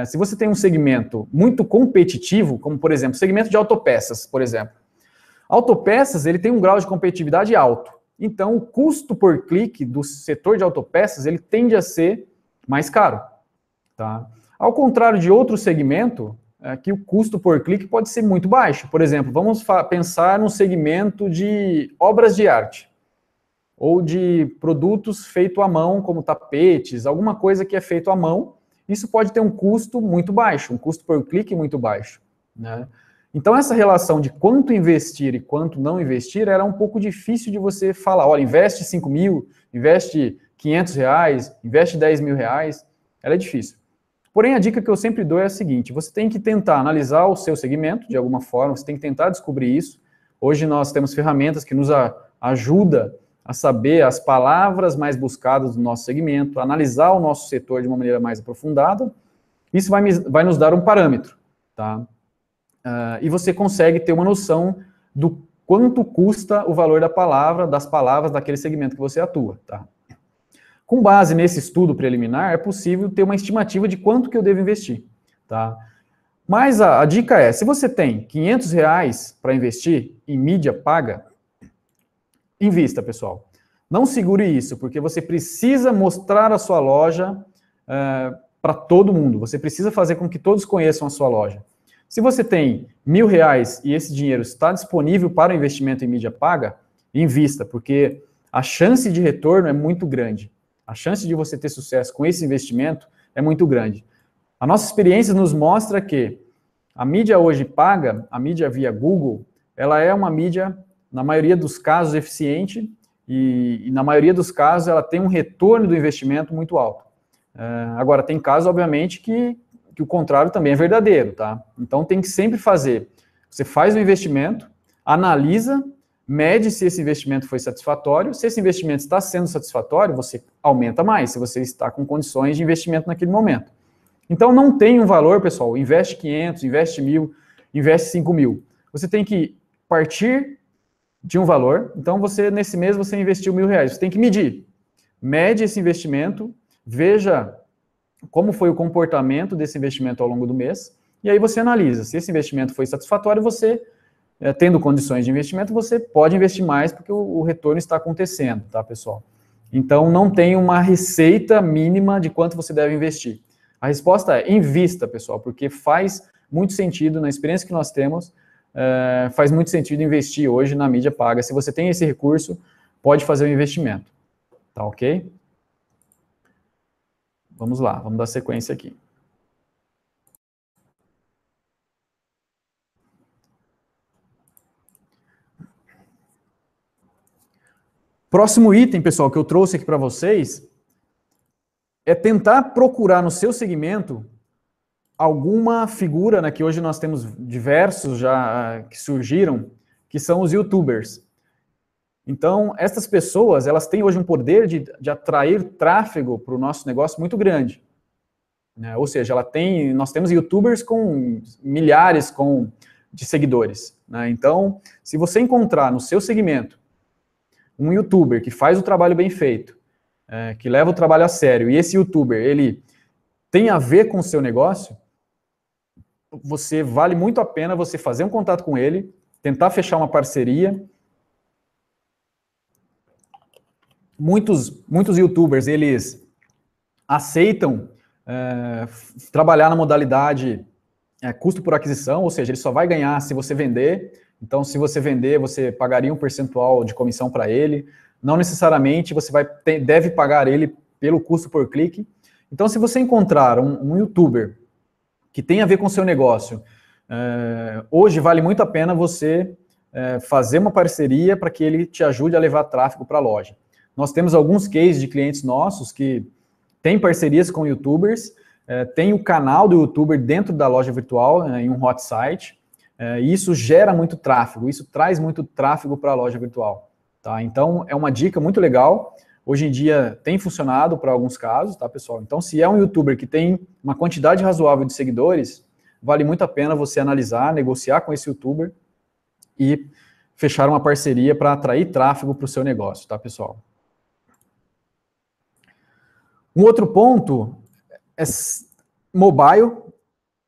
se você tem um segmento muito competitivo, como, por exemplo, segmento de autopeças, por exemplo. Autopeças, ele tem um grau de competitividade alto. Então, o custo por clique do setor de autopeças, ele tende a ser mais caro, tá? Ao contrário de outro segmento, que o custo por clique pode ser muito baixo. Por exemplo, vamos pensar no segmento de obras de arte, ou de produtos feitos à mão, como tapetes, alguma coisa que é feito à mão. Isso pode ter um custo muito baixo, um custo por clique muito baixo, né? Então, essa relação de quanto investir e quanto não investir era um pouco difícil de você falar, olha, investe 5 mil, investe R$500, investe R$10.000, ela é difícil. Porém, a dica que eu sempre dou é a seguinte, você tem que tentar analisar o seu segmento, de alguma forma, você tem que tentar descobrir isso. Hoje nós temos ferramentas que nos ajudam a saber as palavras mais buscadas do nosso segmento, analisar o nosso setor de uma maneira mais aprofundada. Isso vai nos dar um parâmetro, tá? E você consegue ter uma noção do quanto custa o valor das palavras daquele segmento que você atua, tá? Com base nesse estudo preliminar, é possível ter uma estimativa de quanto que eu devo investir, tá? Mas a dica é, se você tem R$500 para investir em mídia paga, invista, pessoal. Não segure isso, porque você precisa mostrar a sua loja para todo mundo. Você precisa fazer com que todos conheçam a sua loja. Se você tem R$1.000 e esse dinheiro está disponível para o investimento em mídia paga, invista, porque a chance de retorno é muito grande. A chance de você ter sucesso com esse investimento é muito grande. A nossa experiência nos mostra que a mídia hoje paga, a mídia via Google, ela é uma mídia, na maioria dos casos, eficiente e na maioria dos casos ela tem um retorno do investimento muito alto. Agora, tem casos, obviamente, que o contrário também é verdadeiro, tá? Então, tem que sempre fazer. Você faz o investimento, analisa, mede se esse investimento foi satisfatório. Se esse investimento está sendo satisfatório, você aumenta mais, se você está com condições de investimento naquele momento. Então, não tem um valor, pessoal, investe 500, investe 1.000, investe 5 mil. Você tem que partir de um valor. Então, nesse mês, você investiu R$1.000. Você tem que medir. Mede esse investimento, veja como foi o comportamento desse investimento ao longo do mês, e aí você analisa. Se esse investimento foi satisfatório, você, tendo condições de investimento, você pode investir mais, porque o retorno está acontecendo, tá, pessoal? Então, não tem uma receita mínima de quanto você deve investir. A resposta é, invista, pessoal, porque faz muito sentido, na experiência que nós temos, faz muito sentido investir hoje na mídia paga. Se você tem esse recurso, pode fazer o investimento. Tá ok? Vamos lá, vamos dar sequência aqui. Próximo item, pessoal, que eu trouxe aqui para vocês é tentar procurar no seu segmento alguma figura, né, que hoje nós temos diversos já que surgiram, que são os YouTubers. Então, essas pessoas, elas têm hoje um poder de atrair tráfego para o nosso negócio muito grande. Né? Ou seja, nós temos YouTubers com milhares de seguidores. Né? Então, se você encontrar no seu segmento um YouTuber que faz o trabalho bem feito, que leva o trabalho a sério, e esse YouTuber, ele tem a ver com o seu negócio, vale muito a pena você fazer um contato com ele, tentar fechar uma parceria. Muitos YouTubers, eles aceitam trabalhar na modalidade custo por aquisição, ou seja, ele só vai ganhar se você vender. Então, se você vender, você pagaria um percentual de comissão para ele. Não necessariamente você deve pagar ele pelo custo por clique. Então, se você encontrar um YouTuber que tem a ver com o seu negócio, hoje vale muito a pena você fazer uma parceria para que ele te ajude a levar tráfego para a loja. Nós temos alguns cases de clientes nossos que têm parcerias com YouTubers, tem o canal do YouTuber dentro da loja virtual, em um hot site, e isso gera muito tráfego, isso traz muito tráfego para a loja virtual. Tá? Então, é uma dica muito legal. Hoje em dia tem funcionado para alguns casos, tá, pessoal? Então, se é um YouTuber que tem uma quantidade razoável de seguidores, vale muito a pena você analisar, negociar com esse YouTuber e fechar uma parceria para atrair tráfego para o seu negócio, tá, pessoal? Um outro ponto é mobile,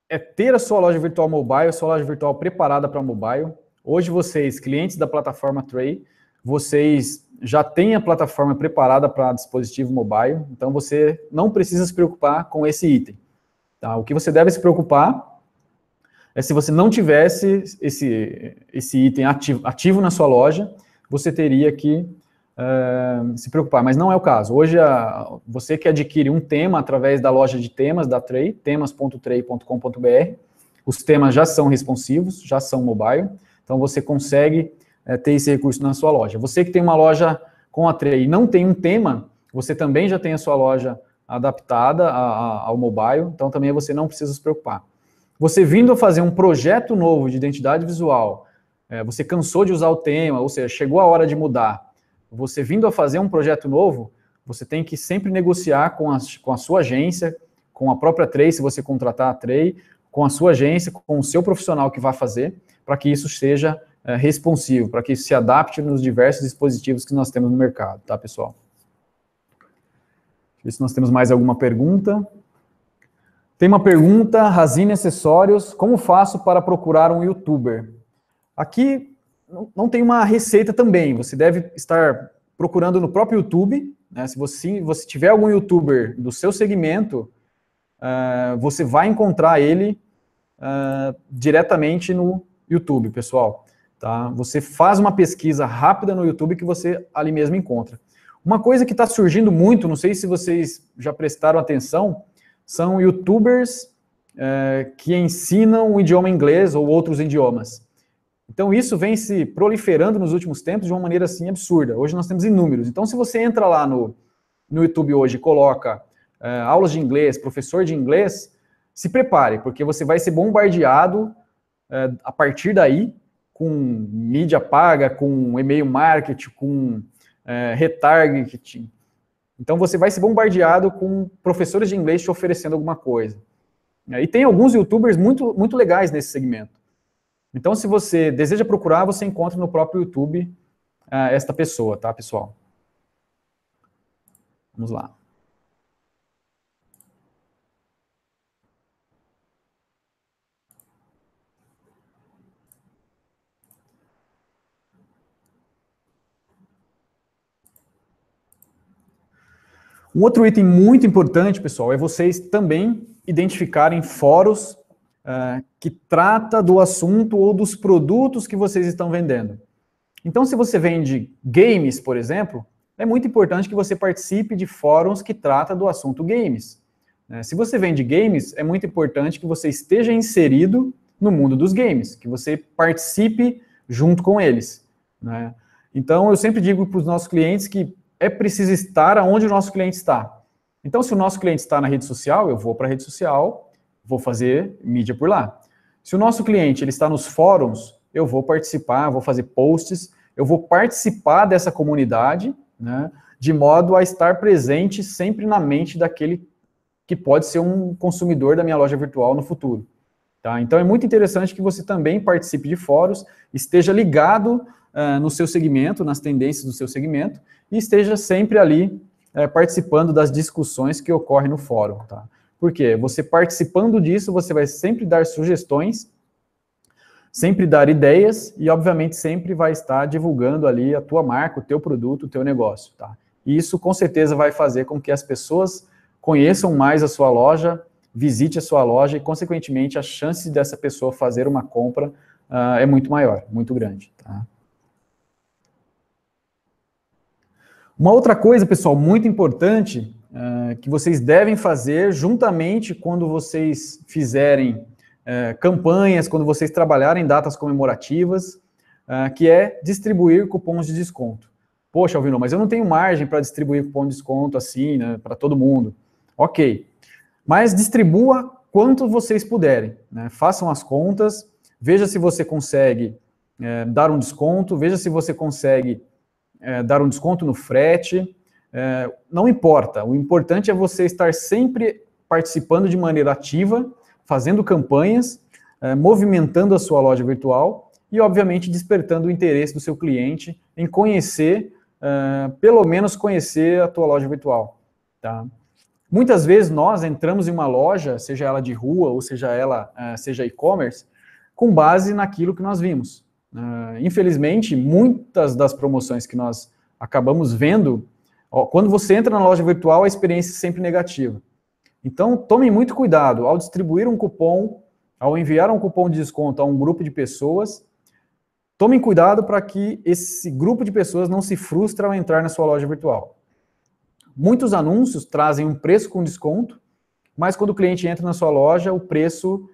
é ter a sua loja virtual mobile, a sua loja virtual preparada para mobile. Hoje vocês, clientes da plataforma Tray, vocês já têm a plataforma preparada para dispositivo mobile, então você não precisa se preocupar com esse item. Tá? O que você deve se preocupar é se você não tivesse esse item ativo na sua loja, você teria que se preocupar, mas não é o caso. Hoje, você que adquire um tema através da loja de temas da Tray, temas.tray.com.br, os temas já são responsivos, já são mobile, então você consegue ter esse recurso na sua loja. Você que tem uma loja com a Tray e não tem um tema, você também já tem a sua loja adaptada ao mobile, então também você não precisa se preocupar. Você vindo a fazer um projeto novo de identidade visual, você cansou de usar o tema, ou seja, chegou a hora de mudar, você vindo a fazer um projeto novo, você tem que sempre negociar com a sua agência, com a própria Tray, se você contratar a Tray, com a sua agência, com o seu profissional que vai fazer, para que isso seja responsivo, para que isso se adapte nos diversos dispositivos que nós temos no mercado, tá, pessoal? Deixa eu ver se nós temos mais alguma pergunta. Tem uma pergunta, Razine Acessórios, como faço para procurar um YouTuber? Aqui não tem uma receita também, você deve estar procurando no próprio YouTube, né? Se você tiver algum YouTuber do seu segmento, você vai encontrar ele diretamente no YouTube, pessoal. Tá? Você faz uma pesquisa rápida no YouTube que você ali mesmo encontra. Uma coisa que está surgindo muito, não sei se vocês já prestaram atenção, são YouTubers que ensinam o idioma inglês ou outros idiomas. Então, isso vem se proliferando nos últimos tempos de uma maneira, assim, absurda. Hoje nós temos inúmeros. Então, se você entra lá no YouTube hoje e coloca aulas de inglês, professor de inglês, se prepare, porque você vai ser bombardeado a partir daí com mídia paga, com e-mail marketing, com retargeting. Então, você vai ser bombardeado com professores de inglês te oferecendo alguma coisa. E tem alguns YouTubers muito, muito legais nesse segmento. Então, se você deseja procurar, você encontra no próprio YouTube esta pessoa, tá, pessoal? Vamos lá. Um outro item muito importante, pessoal, é vocês também identificarem fóruns que trata do assunto ou dos produtos que vocês estão vendendo. Então, se você vende games, por exemplo, é muito importante que você participe de fóruns que tratam do assunto games. Se você vende games, é muito importante que você esteja inserido no mundo dos games, que você participe junto com eles, né? Então, eu sempre digo para os nossos clientes que é preciso estar onde o nosso cliente está. Então, se o nosso cliente está na rede social, eu vou para a rede social, vou fazer mídia por lá. Se o nosso cliente ele está nos fóruns, eu vou participar, vou fazer posts, eu vou participar dessa comunidade, né, de modo a estar presente sempre na mente daquele que pode ser um consumidor da minha loja virtual no futuro. Tá? Então, é muito interessante que você também participe de fóruns, esteja ligado no seu segmento, nas tendências do seu segmento, e esteja sempre ali participando das discussões que ocorrem no fórum. Tá? Por quê? Você participando disso, você vai sempre dar sugestões, sempre dar ideias e, obviamente, sempre vai estar divulgando ali a tua marca, o teu produto, o teu negócio. Tá? E isso, com certeza, vai fazer com que as pessoas conheçam mais a sua loja, visite a sua loja e, consequentemente, a chance dessa pessoa fazer uma compra é muito maior, muito grande. Tá? Uma outra coisa, pessoal, muito importante, que vocês devem fazer juntamente quando vocês fizerem campanhas, quando vocês trabalharem em datas comemorativas, que é distribuir cupons de desconto. Poxa, Alvino, mas eu não tenho margem para distribuir cupom de desconto assim, né, para todo mundo. Ok, mas distribua quanto vocês puderem, né? Façam as contas, veja se você consegue dar um desconto, veja se você consegue dar um desconto no frete, não importa, o importante é você estar sempre participando de maneira ativa, fazendo campanhas, movimentando a sua loja virtual e, obviamente, despertando o interesse do seu cliente em conhecer, pelo menos conhecer a tua loja virtual, tá? Muitas vezes nós entramos em uma loja, seja ela de rua ou seja ela seja e-commerce, com base naquilo que nós vimos. Infelizmente, muitas das promoções que nós acabamos vendo, quando você entra na loja virtual, a experiência é sempre negativa. Então, tomem muito cuidado ao distribuir um cupom, ao enviar um cupom de desconto a um grupo de pessoas. Tomem cuidado para que esse grupo de pessoas não se frustre ao entrar na sua loja virtual. Muitos anúncios trazem um preço com desconto, mas quando o cliente entra na sua loja, o preço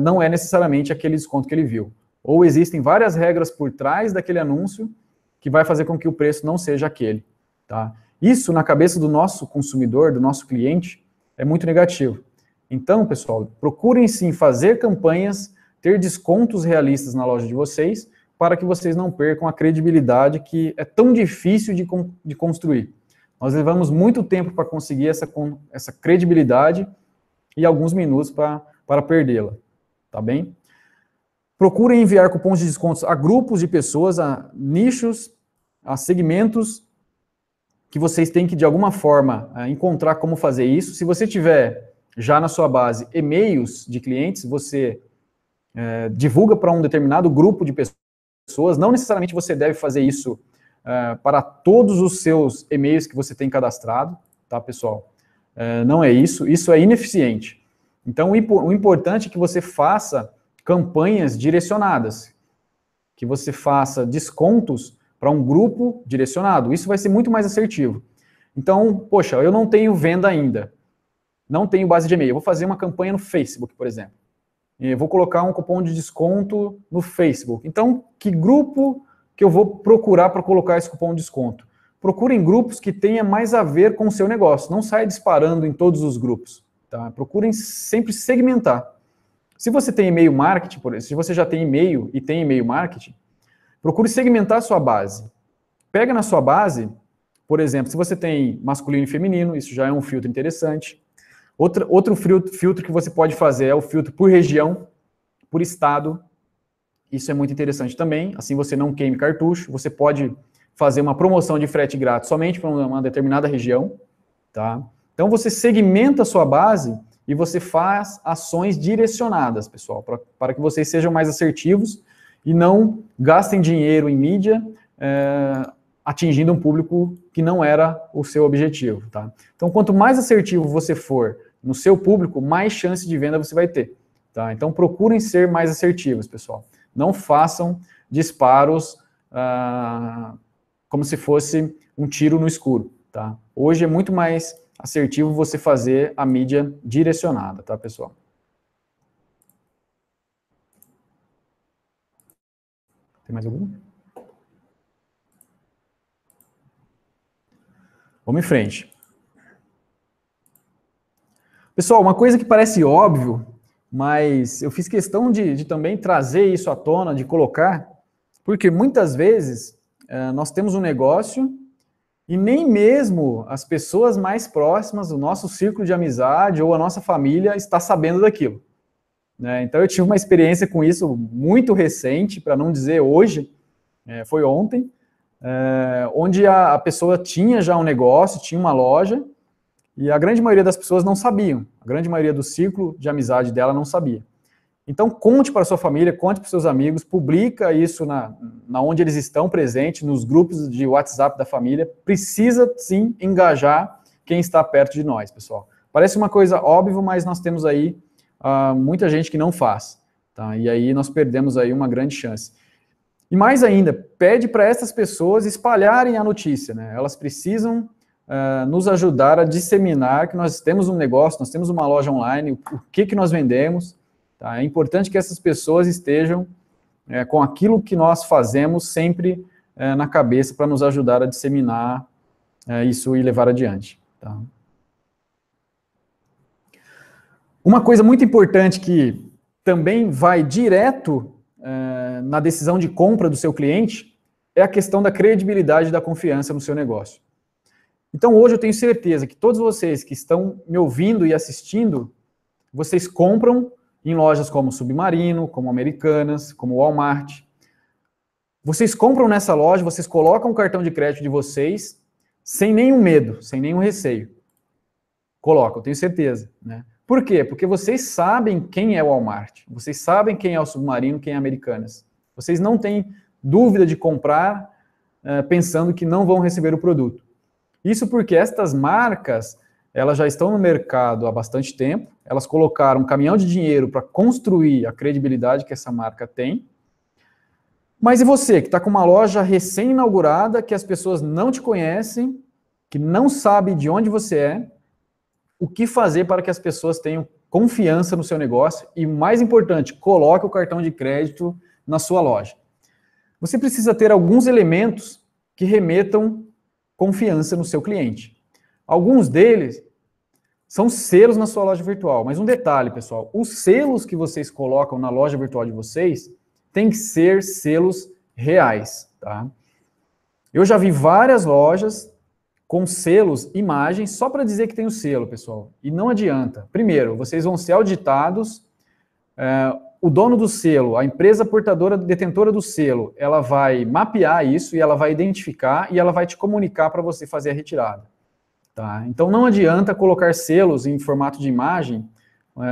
não é necessariamente aquele desconto que ele viu. Ou existem várias regras por trás daquele anúncio que vai fazer com que o preço não seja aquele. Tá? Isso, na cabeça do nosso consumidor, do nosso cliente, é muito negativo. Então, pessoal, procurem sim fazer campanhas, ter descontos realistas na loja de vocês, para que vocês não percam a credibilidade que é tão difícil de construir. Nós levamos muito tempo para conseguir essa credibilidade e alguns minutos para perdê-la, tá bem? Procurem enviar cupons de descontos a grupos de pessoas, a nichos, a segmentos que vocês têm que, de alguma forma, encontrar como fazer isso. Se você tiver já na sua base e-mails de clientes, você divulga para um determinado grupo de pessoas. Não necessariamente você deve fazer isso para todos os seus e-mails que você tem cadastrado, tá, pessoal? Não é isso, isso é ineficiente. Então, o importante é que você faça campanhas direcionadas, que você faça descontos para um grupo direcionado. Isso vai ser muito mais assertivo. Então, poxa, eu não tenho venda ainda, não tenho base de e-mail, eu vou fazer uma campanha no Facebook, por exemplo. Eu vou colocar um cupom de desconto no Facebook. Então, que grupo que eu vou procurar para colocar esse cupom de desconto? Procurem grupos que tenham mais a ver com o seu negócio. Não saia disparando em todos os grupos. Tá? Procurem sempre segmentar. Se você tem e-mail marketing, por exemplo, se você já tem e-mail e tem e-mail marketing, procure segmentar a sua base. Pega na sua base, por exemplo, se você tem masculino e feminino, isso já é um filtro interessante. Outro filtro que você pode fazer é o filtro por região, por estado. Isso é muito interessante também, assim você não queime cartucho. Você pode fazer uma promoção de frete grátis somente para uma determinada região. Tá? Então você segmenta a sua base e você faz ações direcionadas, pessoal, para que vocês sejam mais assertivos e não gastem dinheiro em mídia atingindo um público que não era o seu objetivo. Tá? Então, quanto mais assertivo você for no seu público, mais chance de venda você vai ter. Tá? Então, procurem ser mais assertivos, pessoal. Não façam disparos como se fosse um tiro no escuro, tá? Hoje é muito mais assertivo você fazer a mídia direcionada, tá, pessoal? Tem mais algum? Vamos em frente. Pessoal, uma coisa que parece óbvio, mas eu fiz questão de também trazer isso à tona, de colocar, porque muitas vezes nós temos um negócio e nem mesmo as pessoas mais próximas, o nosso círculo de amizade ou a nossa família está sabendo daquilo, né? Então eu tive uma experiência com isso muito recente, para não dizer hoje, foi ontem, onde a pessoa tinha já um negócio, tinha uma loja, e a grande maioria das pessoas não sabiam, a grande maioria do círculo de amizade dela não sabia. Então conte para a sua família, conte para os seus amigos, publica isso na onde eles estão presentes, nos grupos de WhatsApp da família. Precisa sim engajar quem está perto de nós, pessoal. Parece uma coisa óbvia, mas nós temos aí muita gente que não faz, tá? E aí nós perdemos aí uma grande chance. E mais ainda, pede para essas pessoas espalharem a notícia, né? Elas precisam nos ajudar a disseminar que nós temos um negócio, nós temos uma loja online, o que nós vendemos. Tá? É importante que essas pessoas estejam com aquilo que nós fazemos sempre na cabeça para nos ajudar a disseminar isso e levar adiante. Tá? Uma coisa muito importante que também vai direto na decisão de compra do seu cliente é a questão da credibilidade e da confiança no seu negócio. Então hoje eu tenho certeza que todos vocês que estão me ouvindo e assistindo, vocês compram em lojas como Submarino, como Americanas, como Walmart. Vocês compram nessa loja, vocês colocam o cartão de crédito de vocês sem nenhum medo, sem nenhum receio. Colocam, tenho certeza, né? Por quê? Porque vocês sabem quem é o Walmart, vocês sabem quem é o Submarino, quem é Americanas. Vocês não têm dúvida de comprar pensando que não vão receber o produto. Isso porque estas marcas, elas já estão no mercado há bastante tempo, elas colocaram um caminhão de dinheiro para construir a credibilidade que essa marca tem. Mas e você, que está com uma loja recém-inaugurada, que as pessoas não te conhecem, que não sabem de onde você é, o que fazer para que as pessoas tenham confiança no seu negócio e, mais importante, coloque o cartão de crédito na sua loja. Você precisa ter alguns elementos que remetam confiança no seu cliente. Alguns deles são selos na sua loja virtual, mas um detalhe, pessoal, os selos que vocês colocam na loja virtual de vocês têm que ser selos reais, tá? Eu já vi várias lojas com selos, imagens, só para dizer que tem o selo, pessoal. E não adianta. Primeiro, vocês vão ser auditados, o dono do selo, a empresa portadora, detentora do selo, ela vai mapear isso e ela vai identificar e ela vai te comunicar para você fazer a retirada. Tá? Então não adianta colocar selos em formato de imagem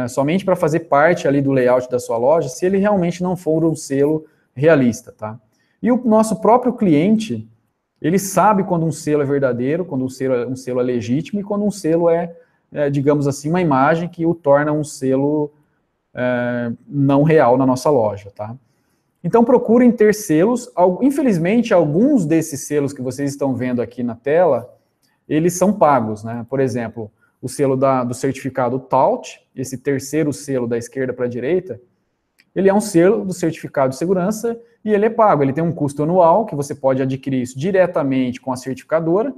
somente para fazer parte ali do layout da sua loja, se ele realmente não for um selo realista. Tá? E o nosso próprio cliente, ele sabe quando um selo é verdadeiro, quando um selo é legítimo e quando um selo digamos assim, uma imagem que o torna um selo não real na nossa loja, tá? Então procurem ter selos. Infelizmente, alguns desses selos que vocês estão vendo aqui na tela, eles são pagos, né? Por exemplo, o selo do certificado TALT, esse terceiro selo da esquerda para a direita, ele é um selo do certificado de segurança e ele é pago. Ele tem um custo anual, que você pode adquirir isso diretamente com a certificadora.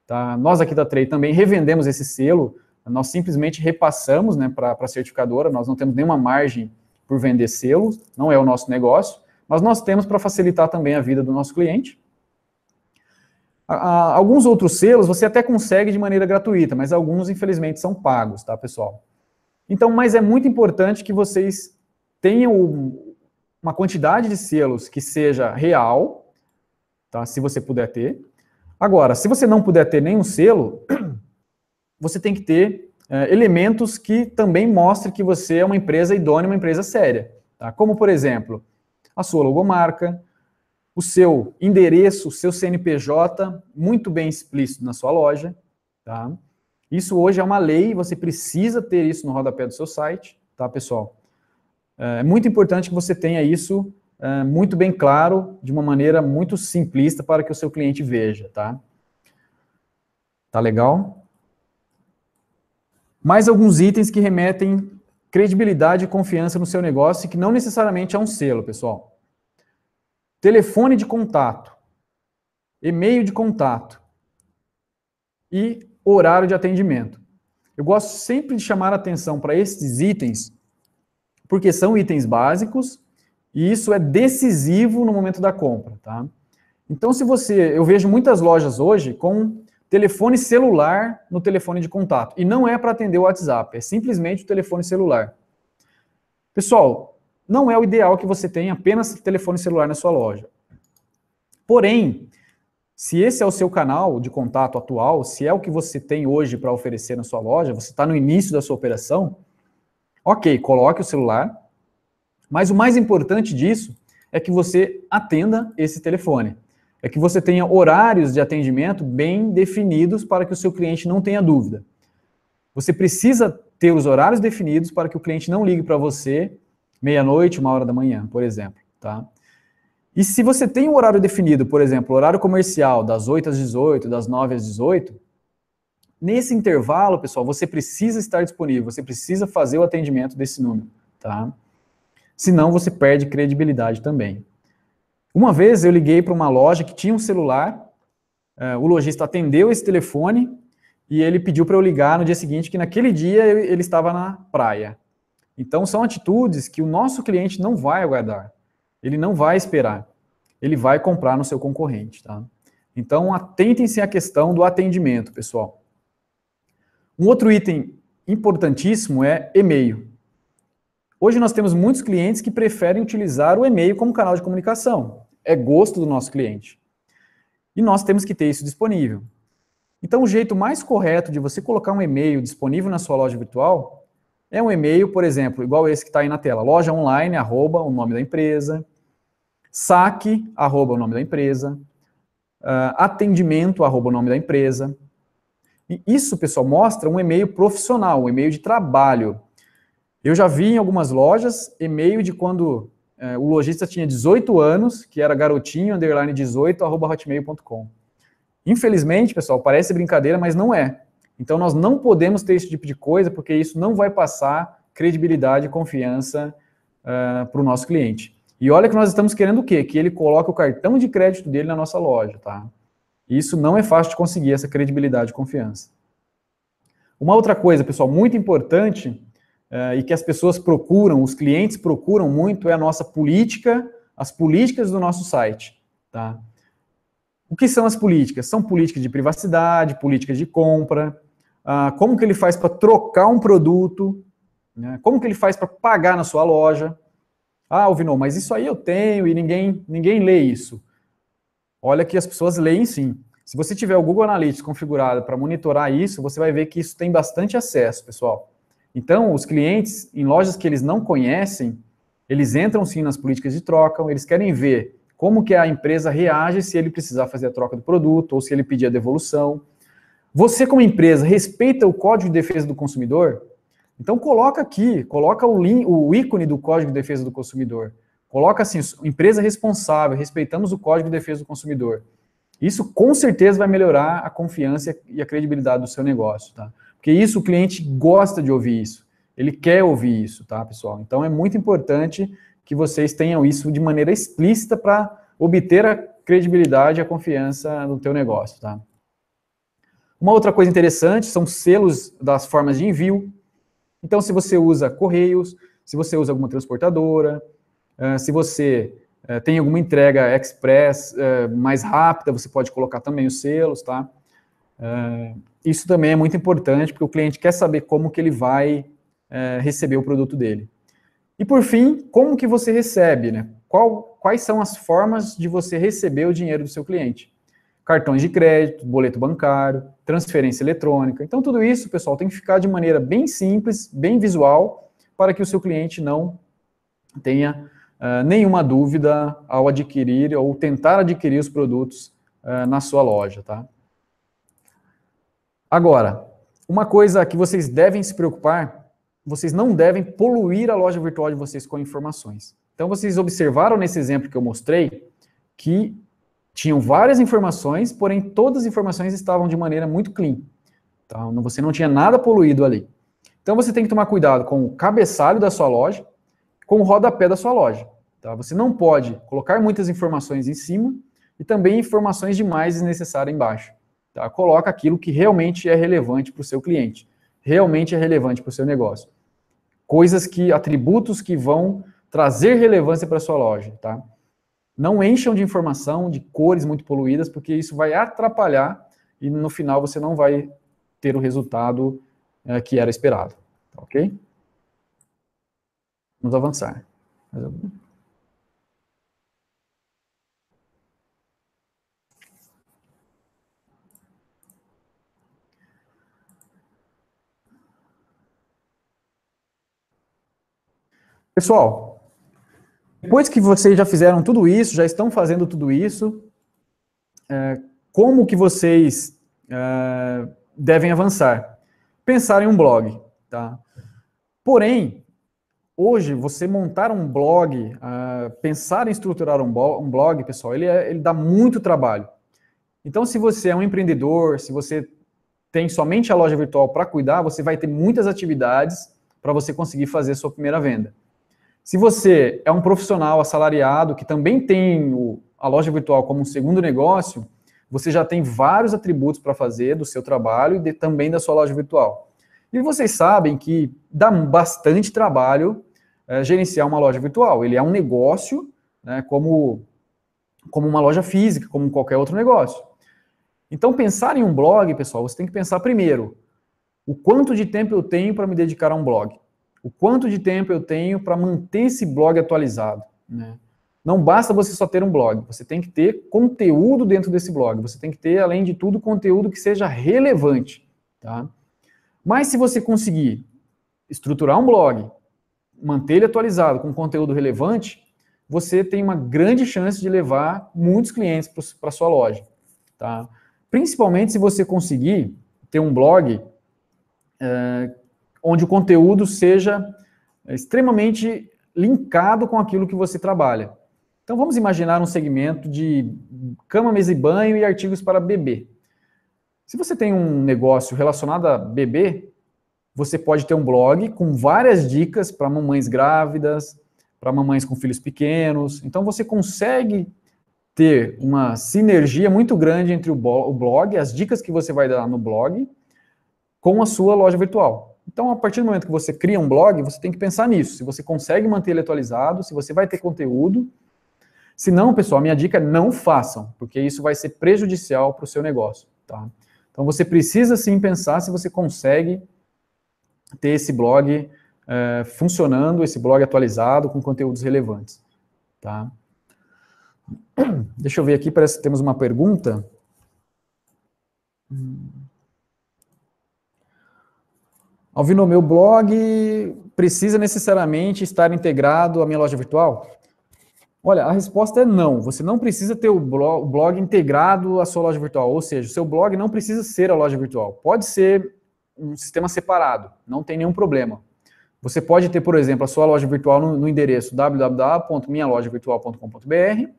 Tá? Nós aqui da Trade também revendemos esse selo, nós simplesmente repassamos, né, para a certificadora, nós não temos nenhuma margem por vender selos, não é o nosso negócio, mas nós temos para facilitar também a vida do nosso cliente. Alguns outros selos você até consegue de maneira gratuita, mas alguns, infelizmente, são pagos, tá, pessoal? Então, mas é muito importante que vocês tenham uma quantidade de selos que seja real, tá, se você puder ter. Agora, se você não puder ter nenhum selo, você tem que ter elementos que também mostrem que você é uma empresa idônea, uma empresa séria. Tá? Como, por exemplo, a sua logomarca, o seu endereço, o seu CNPJ, muito bem explícito na sua loja. Tá? Isso hoje é uma lei, você precisa ter isso no rodapé do seu site, tá, pessoal? É muito importante que você tenha isso muito bem claro, de uma maneira muito simplista para que o seu cliente veja, tá? Tá legal? Mais alguns itens que remetem credibilidade e confiança no seu negócio e que não necessariamente é um selo, pessoal. Telefone de contato, e-mail de contato e horário de atendimento. Eu gosto sempre de chamar a atenção para esses itens, porque são itens básicos e isso é decisivo no momento da compra, tá? Então, eu vejo muitas lojas hoje com telefone celular no telefone de contato, e não é para atender o WhatsApp, é simplesmente o telefone celular. Pessoal, não é o ideal que você tenha apenas telefone celular na sua loja. Porém, se esse é o seu canal de contato atual, se é o que você tem hoje para oferecer na sua loja, você está no início da sua operação, ok, coloque o celular, mas o mais importante disso é que você atenda esse telefone. É que você tenha horários de atendimento bem definidos para que o seu cliente não tenha dúvida. Você precisa ter os horários definidos para que o cliente não ligue para você meia-noite, 1h da manhã, por exemplo, tá? E se você tem um horário definido, por exemplo, horário comercial das 8 às 18, das 9 às 18, nesse intervalo, pessoal, você precisa estar disponível, você precisa fazer o atendimento desse número, tá? Senão você perde credibilidade também. Uma vez eu liguei para uma loja que tinha um celular, o lojista atendeu esse telefone e ele pediu para eu ligar no dia seguinte, que naquele dia ele estava na praia. Então são atitudes que o nosso cliente não vai aguardar, ele não vai esperar, ele vai comprar no seu concorrente, tá? Então atentem-se à questão do atendimento, pessoal. Um outro item importantíssimo é e-mail. Hoje nós temos muitos clientes que preferem utilizar o e-mail como canal de comunicação. É gosto do nosso cliente. E nós temos que ter isso disponível. Então, o jeito mais correto de você colocar um e-mail disponível na sua loja virtual é um e-mail, por exemplo, igual esse que está aí na tela, lojaonline, @ o nome da empresa, saque, @ o nome da empresa, atendimento, @ o nome da empresa. E isso, pessoal, mostra um e-mail profissional, um e-mail de trabalho. Eu já vi em algumas lojas e-mail de quando o lojista tinha 18 anos, que era garotinho, _18, @hotmail.com. Infelizmente, pessoal, parece brincadeira, mas não é. Então, nós não podemos ter esse tipo de coisa, porque isso não vai passar credibilidade e confiança para o nosso cliente. E olha que nós estamos querendo o quê? Que ele coloque o cartão de crédito dele na nossa loja, tá? Isso não é fácil de conseguir, essa credibilidade e confiança. Uma outra coisa, pessoal, muito importante, e que as pessoas procuram, os clientes procuram muito, é a nossa política, as políticas do nosso site, tá? O que são as políticas? São políticas de privacidade, políticas de compra, como que ele faz para trocar um produto, né? Como que ele faz para pagar na sua loja. Ah, Alvinô, mas isso aí eu tenho e ninguém lê isso. Olha que as pessoas leem sim. Se você tiver o Google Analytics configurado para monitorar isso, você vai ver que isso tem bastante acesso, pessoal. Então, os clientes, em lojas que eles não conhecem, eles entram sim nas políticas de troca, eles querem ver como que a empresa reage se ele precisar fazer a troca do produto ou se ele pedir a devolução. Você, como empresa, respeita o Código de Defesa do Consumidor? Então, coloca aqui, coloca o ícone do Código de Defesa do Consumidor. Coloca assim, empresa responsável, respeitamos o Código de Defesa do Consumidor. Isso, com certeza, vai melhorar a confiança e a credibilidade do seu negócio, tá? Porque isso, o cliente gosta de ouvir isso. Ele quer ouvir isso, tá, pessoal? Então, é muito importante que vocês tenham isso de maneira explícita para obter a credibilidade e a confiança no teu negócio, tá? Uma outra coisa interessante são selos das formas de envio. Então, se você usa correios, se você usa alguma transportadora, se você tem alguma entrega express mais rápida, você pode colocar também os selos, tá? Isso também é muito importante, porque o cliente quer saber como que ele vai receber o produto dele. E por fim, como que você recebe, né? Quais são as formas de você receber o dinheiro do seu cliente? Cartões de crédito, boleto bancário, transferência eletrônica. Então tudo isso, pessoal, tem que ficar de maneira bem simples, bem visual, para que o seu cliente não tenha nenhuma dúvida ao adquirir ou tentar adquirir os produtos na sua loja, tá? Agora, uma coisa que vocês devem se preocupar, vocês não devem poluir a loja virtual de vocês com informações. Então, vocês observaram nesse exemplo que eu mostrei que tinham várias informações, porém todas as informações estavam de maneira muito clean. Tá? Você não tinha nada poluído ali. Então, você tem que tomar cuidado com o cabeçalho da sua loja, com o rodapé da sua loja. Tá? Você não pode colocar muitas informações em cima e também informações demais desnecessárias embaixo. Tá? Coloca aquilo que realmente é relevante para o seu cliente, realmente é relevante para o seu negócio. Atributos que vão trazer relevância para a sua loja. Tá? Não encham de informação, de cores muito poluídas, porque isso vai atrapalhar e no final você não vai ter o resultado que era esperado. Tá, ok? Vamos avançar. Pessoal, depois que vocês já fizeram tudo isso, já estão fazendo tudo isso, como que vocês devem avançar? Pensar em um blog, tá? Porém, hoje, você montar um blog, pensar em estruturar um blog, pessoal, ele dá muito trabalho. Então, se você é um empreendedor, se você tem somente a loja virtual para cuidar, você vai ter muitas atividades para você conseguir fazer a sua primeira venda. Se você é um profissional assalariado, que também tem a loja virtual como um segundo negócio, você já tem vários atributos para fazer do seu trabalho e também da sua loja virtual. E vocês sabem que dá bastante trabalho gerenciar uma loja virtual. Ele é um negócio, né, como uma loja física, como qualquer outro negócio. Então, pensar em um blog, pessoal, você tem que pensar primeiro, o quanto de tempo eu tenho para me dedicar a um blog? O quanto de tempo eu tenho para manter esse blog atualizado? Né? Não basta você só ter um blog, você tem que ter conteúdo dentro desse blog, você tem que ter, além de tudo, conteúdo que seja relevante. Tá? Mas se você conseguir estruturar um blog, manter ele atualizado com conteúdo relevante, você tem uma grande chance de levar muitos clientes para a sua loja. Tá? Principalmente se você conseguir ter um blog onde o conteúdo seja extremamente linkado com aquilo que você trabalha. Então vamos imaginar um segmento de cama, mesa e banho e artigos para bebê. Se você tem um negócio relacionado a bebê, você pode ter um blog com várias dicas para mamães grávidas, para mamães com filhos pequenos. Então você consegue ter uma sinergia muito grande entre o blog, as dicas que você vai dar no blog, com a sua loja virtual. Então, a partir do momento que você cria um blog, você tem que pensar nisso. Se você consegue manter ele atualizado, se você vai ter conteúdo. Se não, pessoal, a minha dica é não façam, porque isso vai ser prejudicial para o seu negócio. Tá? Então, você precisa sim pensar se você consegue ter esse blog funcionando, esse blog atualizado, com conteúdos relevantes. Tá? Deixa eu ver aqui, parece que temos uma pergunta. Alvino, meu blog precisa necessariamente estar integrado à minha loja virtual? Olha, a resposta é não. Você não precisa ter o blog integrado à sua loja virtual. Ou seja, o seu blog não precisa ser a loja virtual. Pode ser um sistema separado, não tem nenhum problema. Você pode ter, por exemplo, a sua loja virtual no endereço www.minhalojavirtual.com.br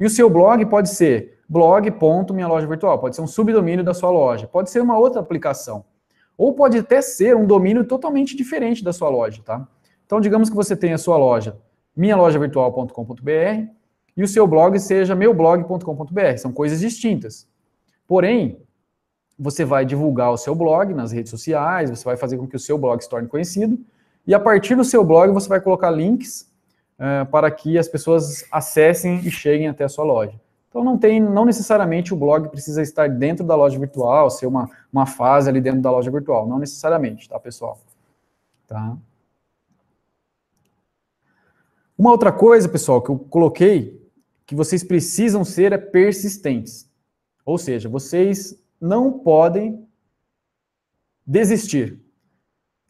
e o seu blog pode ser blog.minhalojavirtual. Pode ser um subdomínio da sua loja. Pode ser uma outra aplicação. Ou pode até ser um domínio totalmente diferente da sua loja, tá? Então, digamos que você tenha a sua loja, minhalojavirtual.com.br, e o seu blog seja meublog.com.br. São coisas distintas. Porém, você vai divulgar o seu blog nas redes sociais, você vai fazer com que o seu blog se torne conhecido, e a partir do seu blog você vai colocar links para que as pessoas acessem e cheguem até a sua loja. Então, não necessariamente o blog precisa estar dentro da loja virtual, ser uma fase ali dentro da loja virtual. Não necessariamente, tá, pessoal? Tá? Uma outra coisa, pessoal, que eu coloquei, que vocês precisam ser persistentes. Ou seja, vocês não podem desistir.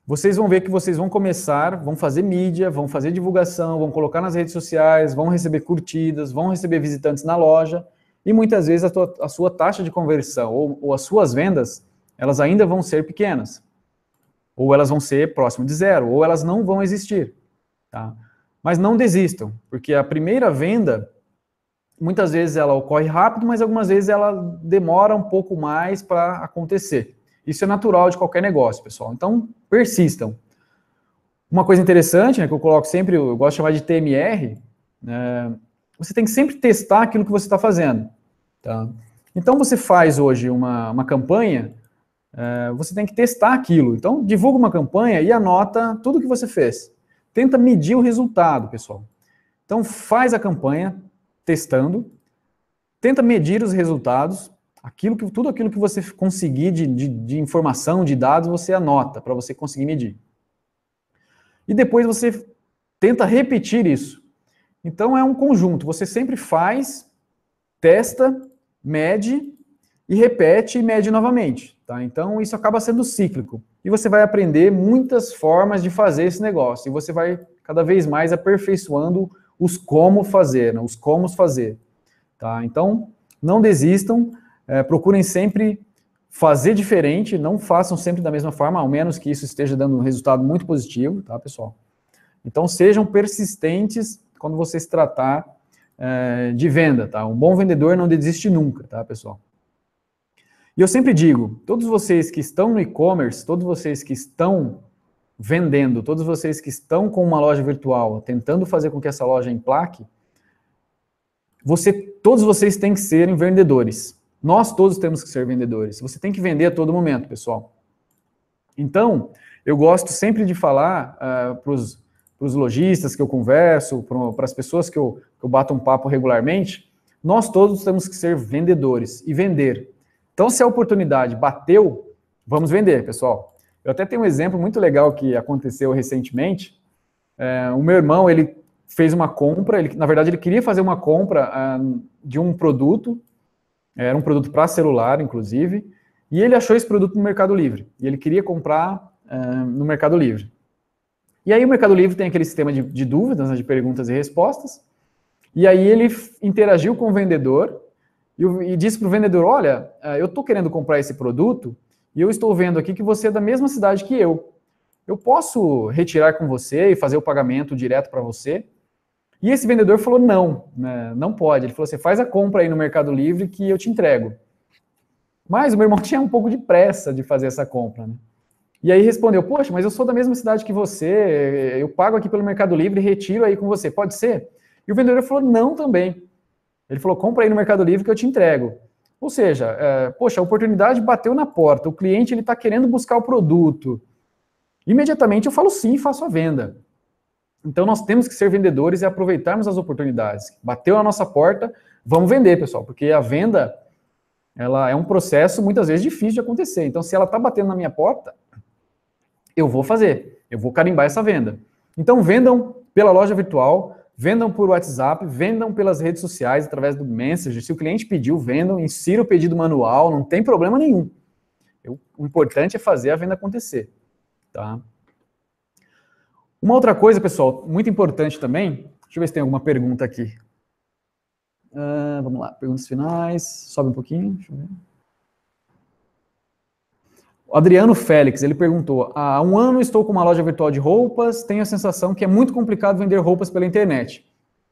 Vocês vão ver que vocês vão começar, vão fazer mídia, vão fazer divulgação, vão colocar nas redes sociais, vão receber curtidas, vão receber visitantes na loja, e muitas vezes a sua taxa de conversão ou as suas vendas, elas ainda vão ser pequenas. Ou elas vão ser próximo de zero, ou elas não vão existir. Tá? Mas não desistam, porque a primeira venda, muitas vezes ela ocorre rápido, mas algumas vezes ela demora um pouco mais para acontecer. Isso é natural de qualquer negócio, pessoal. Então, persistam. Uma coisa interessante, né, que eu coloco sempre, eu gosto de chamar de TMR, você tem que sempre testar aquilo que você está fazendo. Tá? Então, você faz hoje uma campanha, você tem que testar aquilo. Então, divulga uma campanha e anota tudo que você fez. Tenta medir o resultado, pessoal. Então, faz a campanha testando, tenta medir os resultados, tudo aquilo que você conseguir de informação, de dados, você anota para você conseguir medir. E depois você tenta repetir isso. Então, é um conjunto. Você sempre faz, testa, mede e repete e mede novamente. Tá? Então, isso acaba sendo cíclico. E você vai aprender muitas formas de fazer esse negócio. E você vai cada vez mais aperfeiçoando os como fazer, né? Os como fazer. Tá? Então, não desistam. Procurem sempre fazer diferente. Não façam sempre da mesma forma, ao menos que isso esteja dando um resultado muito positivo. Tá, pessoal? Então, sejam persistentes quando você se tratar de venda. Tá? Um bom vendedor não desiste nunca, tá, pessoal? E eu sempre digo, todos vocês que estão no e-commerce, todos vocês que estão vendendo, todos vocês que estão com uma loja virtual, tentando fazer com que essa loja emplaque, todos vocês têm que serem vendedores. Nós todos temos que ser vendedores. Você tem que vender a todo momento, pessoal. Então, eu gosto sempre de falar para os lojistas que eu converso, para as pessoas que eu bato um papo regularmente, nós todos temos que ser vendedores e vender. Então, se a oportunidade bateu, vamos vender, pessoal. Eu até tenho um exemplo muito legal que aconteceu recentemente. O meu irmão, ele fez uma compra, na verdade, ele queria fazer uma compra de um produto, era um produto para celular, inclusive, e ele achou esse produto no Mercado Livre, e ele queria comprar no Mercado Livre. E aí o Mercado Livre tem aquele sistema de dúvidas, né, de perguntas e respostas, e aí ele interagiu com o vendedor, e disse para o vendedor, olha, eu estou querendo comprar esse produto e eu estou vendo aqui que você é da mesma cidade que eu. Eu posso retirar com você e fazer o pagamento direto para você? E esse vendedor falou, não, né, não pode. Ele falou, você faz a compra aí no Mercado Livre que eu te entrego. Mas o meu irmão tinha um pouco de pressa de fazer essa compra, né? E aí respondeu, poxa, mas eu sou da mesma cidade que você, eu pago aqui pelo Mercado Livre e retiro aí com você, pode ser? E o vendedor falou, não também. Ele falou, compra aí no Mercado Livre que eu te entrego. Ou seja, poxa, a oportunidade bateu na porta, o cliente está querendo buscar o produto. Imediatamente eu falo sim e faço a venda. Então nós temos que ser vendedores e aproveitarmos as oportunidades. Bateu na nossa porta, vamos vender, pessoal, porque a venda ela é um processo muitas vezes difícil de acontecer. Então se ela está batendo na minha porta, eu vou fazer, eu vou carimbar essa venda. Então vendam pela loja virtual, vendam por WhatsApp, vendam pelas redes sociais, através do Messenger. Se o cliente pediu, vendam, insira o pedido manual, não tem problema nenhum. O importante é fazer a venda acontecer. Tá? Uma outra coisa, pessoal, muito importante também, deixa eu ver se tem alguma pergunta aqui. Vamos lá, perguntas finais, sobe um pouquinho, deixa eu ver. O Adriano Félix, ele perguntou, há um ano estou com uma loja virtual de roupas, tenho a sensação que é muito complicado vender roupas pela internet,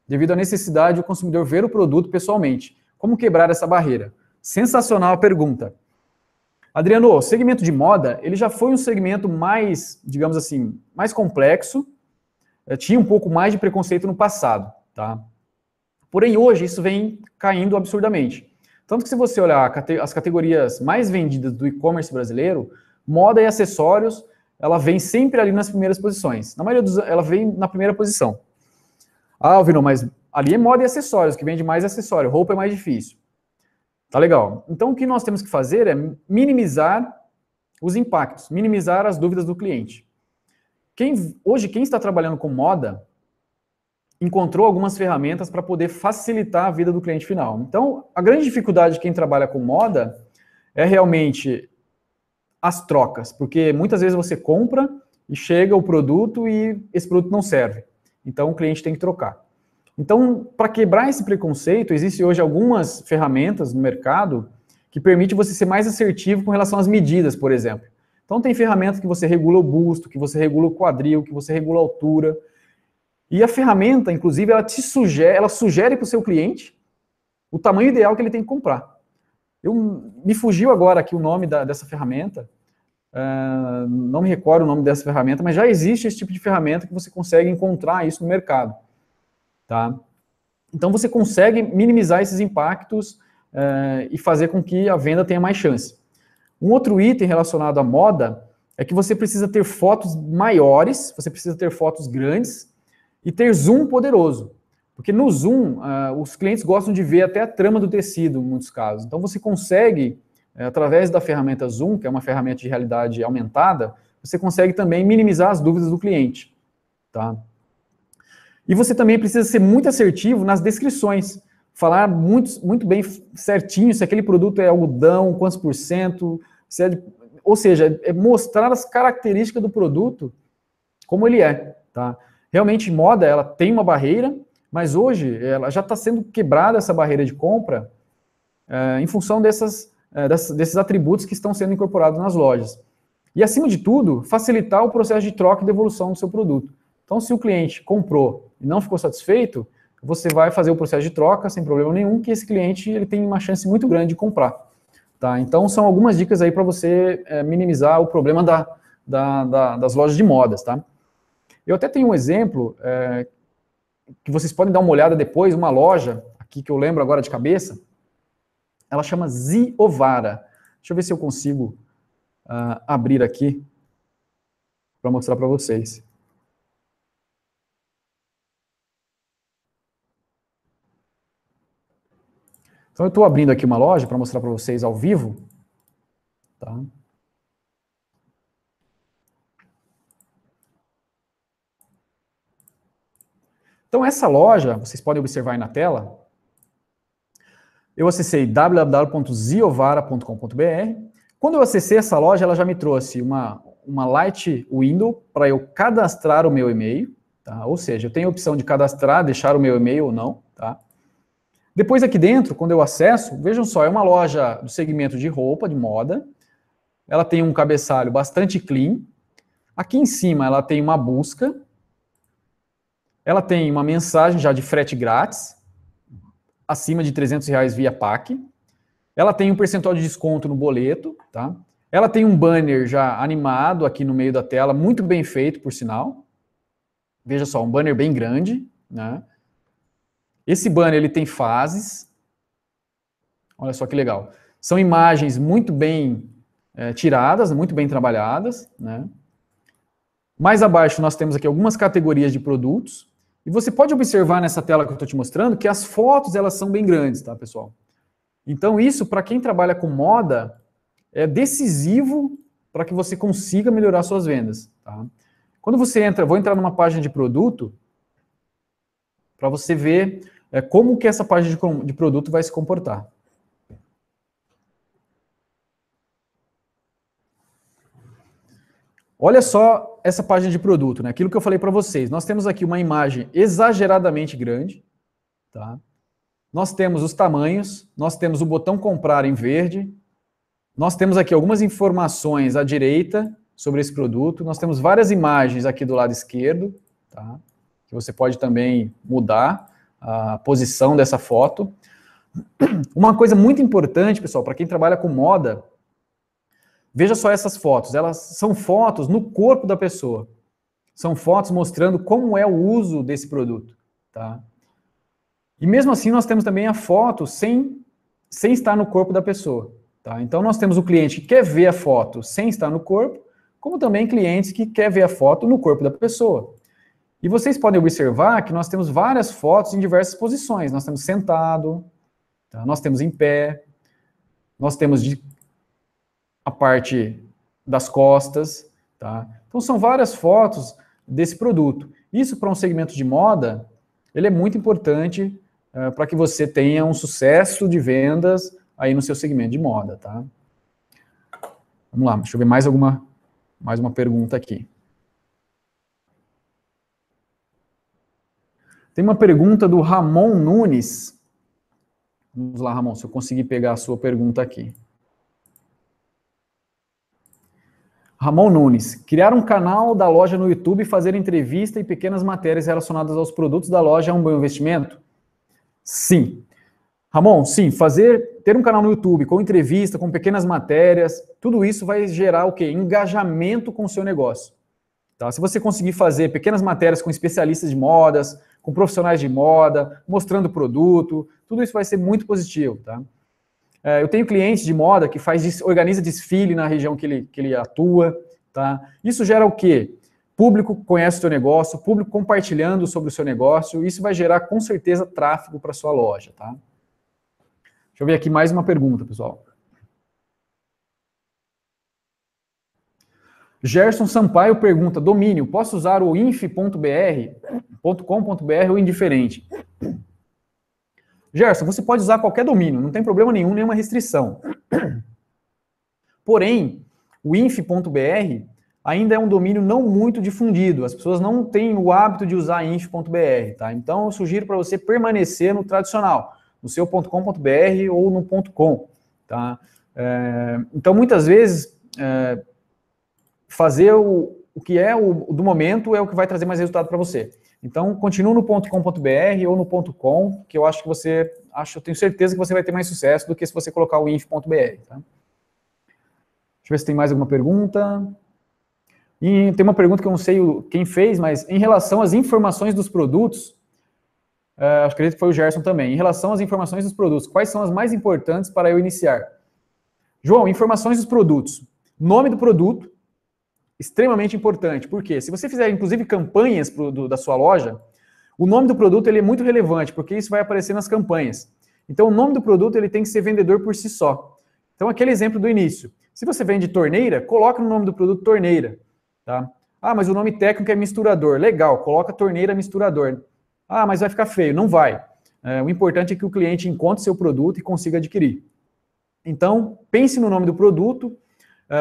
devido à necessidade do consumidor ver o produto pessoalmente. Como quebrar essa barreira? Sensacional a pergunta. Adriano, o segmento de moda, ele já foi um segmento mais, digamos assim, mais complexo, tinha um pouco mais de preconceito no passado, tá? Porém, hoje isso vem caindo absurdamente. Tanto que se você olhar as categorias mais vendidas do e-commerce brasileiro, moda e acessórios, ela vem sempre ali nas primeiras posições. Na maioria ela vem na primeira posição. Ah, Alvino, mas ali é moda e acessórios, que vende mais acessório, roupa é mais difícil. Tá legal. Então o que nós temos que fazer é minimizar os impactos, minimizar as dúvidas do cliente. Hoje, quem está trabalhando com moda, encontrou algumas ferramentas para poder facilitar a vida do cliente final. Então, a grande dificuldade de quem trabalha com moda é realmente as trocas, porque muitas vezes você compra e chega o produto e esse produto não serve. Então, o cliente tem que trocar. Então, para quebrar esse preconceito, existem hoje algumas ferramentas no mercado que permitem você ser mais assertivo com relação às medidas, por exemplo. Então, tem ferramentas que você regula o busto, que você regula o quadril, que você regula a altura. E a ferramenta, inclusive, ela sugere para o seu cliente o tamanho ideal que ele tem que comprar. Me fugiu agora aqui o nome dessa ferramenta, não me recordo o nome dessa ferramenta, mas já existe esse tipo de ferramenta que você consegue encontrar isso no mercado. Tá? Então você consegue minimizar esses impactos e fazer com que a venda tenha mais chance. Um outro item relacionado à moda é que você precisa ter fotos maiores, você precisa ter fotos grandes e ter zoom poderoso. Porque no zoom, os clientes gostam de ver até a trama do tecido, em muitos casos. Então você consegue, através da ferramenta Zoom, que é uma ferramenta de realidade aumentada, você consegue também minimizar as dúvidas do cliente. Tá? E você também precisa ser muito assertivo nas descrições. Falar muito bem certinho se aquele produto é algodão, quantos por cento, ou seja, mostrar as características do produto como ele é. Tá? Realmente, moda, ela tem uma barreira, mas hoje ela já está sendo quebrada, essa barreira de compra, em função desses atributos que estão sendo incorporados nas lojas. E, acima de tudo, facilitar o processo de troca e devolução do seu produto. Então, se o cliente comprou e não ficou satisfeito, você vai fazer o processo de troca sem problema nenhum, que esse cliente ele tem uma chance muito grande de comprar. Tá? Então, são algumas dicas aí para você minimizar o problema das lojas de modas. Tá? Eu até tenho um exemplo que vocês podem dar uma olhada depois, uma loja, aqui que eu lembro agora de cabeça, ela chama Ziovara. Deixa eu ver se eu consigo abrir aqui para mostrar para vocês. Então eu estou abrindo aqui uma loja para mostrar para vocês ao vivo. Tá? Então essa loja, vocês podem observar aí na tela, eu acessei www.ziovara.com.br. Quando eu acessei essa loja, ela já me trouxe uma light window para eu cadastrar o meu e-mail. Tá? Ou seja, eu tenho a opção de cadastrar, deixar o meu e-mail ou não. Tá? Depois aqui dentro, quando eu acesso, vejam só, é uma loja do segmento de roupa, de moda. Ela tem um cabeçalho bastante clean. Aqui em cima ela tem uma busca. Ela tem uma mensagem já de frete grátis, acima de R$300 via PAC. Ela tem um percentual de desconto no boleto. Tá? Ela tem um banner já animado aqui no meio da tela, muito bem feito, por sinal. Veja só, um banner bem grande. Né? Esse banner ele tem fases. Olha só que legal. São imagens muito bem tiradas, muito bem trabalhadas. Né? Mais abaixo nós temos aqui algumas categorias de produtos. E você pode observar nessa tela que eu estou te mostrando que as fotos elas são bem grandes, tá, pessoal? Então isso, para quem trabalha com moda, é decisivo para que você consiga melhorar suas vendas. Tá? Quando você entra, vou entrar numa página de produto, para você ver como que essa página de produto vai se comportar. Olha só essa página de produto, né? Aquilo que eu falei para vocês. Nós temos aqui uma imagem exageradamente grande. Tá? Nós temos os tamanhos, nós temos o botão comprar em verde, nós temos aqui algumas informações à direita sobre esse produto, nós temos várias imagens aqui do lado esquerdo, tá? Que você pode também mudar a posição dessa foto. Uma coisa muito importante, pessoal, para quem trabalha com moda, veja só essas fotos, elas são fotos no corpo da pessoa. São fotos mostrando como é o uso desse produto. Tá? E mesmo assim nós temos também a foto sem estar no corpo da pessoa. Tá? Então nós temos o cliente que quer ver a foto sem estar no corpo, como também clientes que quer ver a foto no corpo da pessoa. E vocês podem observar que nós temos várias fotos em diversas posições. Nós temos sentado, tá? Nós temos em pé, nós temos a parte das costas. Tá? Então são várias fotos desse produto. Isso para um segmento de moda, ele é muito importante para que você tenha um sucesso de vendas aí no seu segmento de moda. Tá? Vamos lá, deixa eu ver mais uma pergunta aqui. Tem uma pergunta do Ramon Nunes. Vamos lá, Ramon, se eu conseguir pegar a sua pergunta aqui. Ramon Nunes, criar um canal da loja no YouTube, fazer entrevista e pequenas matérias relacionadas aos produtos da loja é um bom investimento? Sim. Ramon, sim, ter um canal no YouTube com entrevista, com pequenas matérias, tudo isso vai gerar o quê? Engajamento com o seu negócio. Tá? Se você conseguir fazer pequenas matérias com especialistas de modas, com profissionais de moda, mostrando o produto, tudo isso vai ser muito positivo, tá? Eu tenho clientes de moda que organiza desfile na região que ele atua, tá? Isso gera o quê? Público conhece o seu negócio, público compartilhando sobre o seu negócio, isso vai gerar, com certeza, tráfego para a sua loja, tá? Deixa eu ver aqui mais uma pergunta, pessoal. Gerson Sampaio pergunta, domínio, posso usar o inf.br.com.br ou indiferente? Gerson, você pode usar qualquer domínio, não tem problema nenhum, nenhuma restrição. Porém, o inf.br ainda é um domínio não muito difundido, as pessoas não têm o hábito de usar inf.br, tá? Então, eu sugiro para você permanecer no tradicional, no seu .com.br ou no .com, tá? Então, muitas vezes, fazer o que é o do momento é o que vai trazer mais resultado para você. Então, continue no .com.br ou no .com, que eu acho que eu tenho certeza que você vai ter mais sucesso do que se você colocar o inf.br, tá? Deixa eu ver se tem mais alguma pergunta. E tem uma pergunta que eu não sei quem fez, mas em relação às informações dos produtos, acredito que foi o Gerson também, em relação às informações dos produtos, quais são as mais importantes para eu iniciar? João, informações dos produtos. Nome do produto, extremamente importante. Por quê? Se você fizer, inclusive, campanhas da sua loja, o nome do produto ele é muito relevante, porque isso vai aparecer nas campanhas. Então, o nome do produto ele tem que ser vendedor por si só. Então, aquele exemplo do início. Se você vende torneira, coloca no nome do produto torneira. Tá? Ah, mas o nome técnico é misturador. Legal, coloca torneira misturador. Ah, mas vai ficar feio. Não vai. O importante é que o cliente encontre seu produto e consiga adquirir. Então, pense no nome do produto.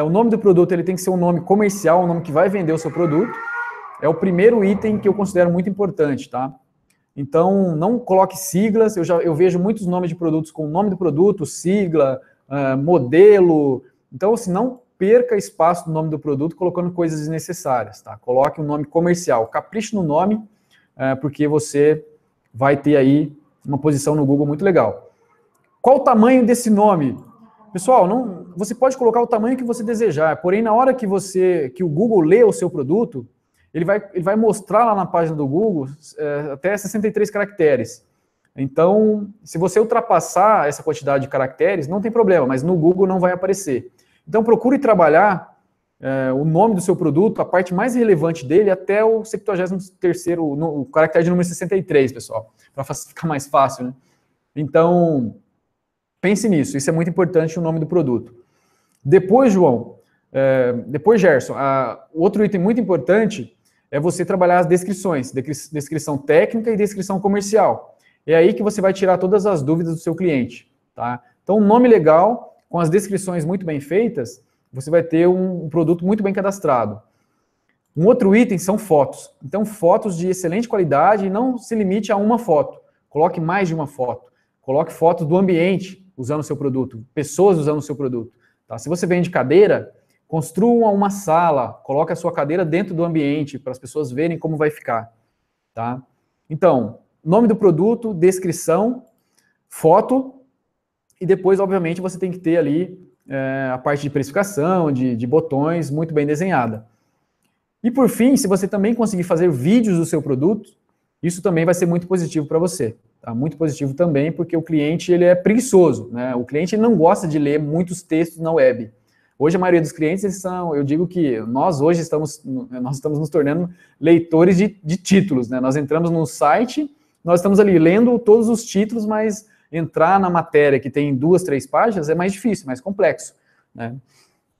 O nome do produto ele tem que ser um nome comercial, um nome que vai vender o seu produto. É o primeiro item que eu considero muito importante, tá? Então, não coloque siglas. Eu vejo muitos nomes de produtos com o nome do produto, sigla, modelo. Então, assim, não perca espaço no nome do produto colocando coisas desnecessárias, tá? Coloque um nome comercial. Capriche no nome, porque você vai ter aí uma posição no Google muito legal. Qual o tamanho desse nome? Pessoal, você pode colocar o tamanho que você desejar, porém, na hora que o Google lê o seu produto, ele vai mostrar lá na página do Google até 63 caracteres. Então, se você ultrapassar essa quantidade de caracteres, não tem problema, mas no Google não vai aparecer. Então, procure trabalhar o nome do seu produto, a parte mais relevante dele, até o 73º, o caractere de número 63, pessoal, para ficar mais fácil, né? Então, pense nisso, isso é muito importante, o nome do produto. Depois, João, depois, Gerson, outro item muito importante é você trabalhar as descrições, descrição técnica e descrição comercial. É aí que você vai tirar todas as dúvidas do seu cliente, tá? Então, um nome legal, com as descrições muito bem feitas, você vai ter um produto muito bem cadastrado. Um outro item são fotos. Então, fotos de excelente qualidade e não se limite a uma foto. Coloque mais de uma foto. Coloque fotos do ambiente usando o seu produto, pessoas usando o seu produto. Tá? Se você vende cadeira, construa uma sala, coloque a sua cadeira dentro do ambiente para as pessoas verem como vai ficar. Tá? Então, nome do produto, descrição, foto, e depois, obviamente, você tem que ter ali a parte de precificação, de botões muito bem desenhada. E por fim, se você também conseguir fazer vídeos do seu produto, isso também vai ser muito positivo para você. Tá? Muito positivo também, porque o cliente ele é preguiçoso, né? O cliente ele não gosta de ler muitos textos na web. Hoje, a maioria dos clientes, eu digo que nós hoje estamos nos tornando leitores de títulos, né? Nós entramos no site, nós estamos ali lendo todos os títulos, mas entrar na matéria que tem 2, 3 páginas é mais difícil, mais complexo, né?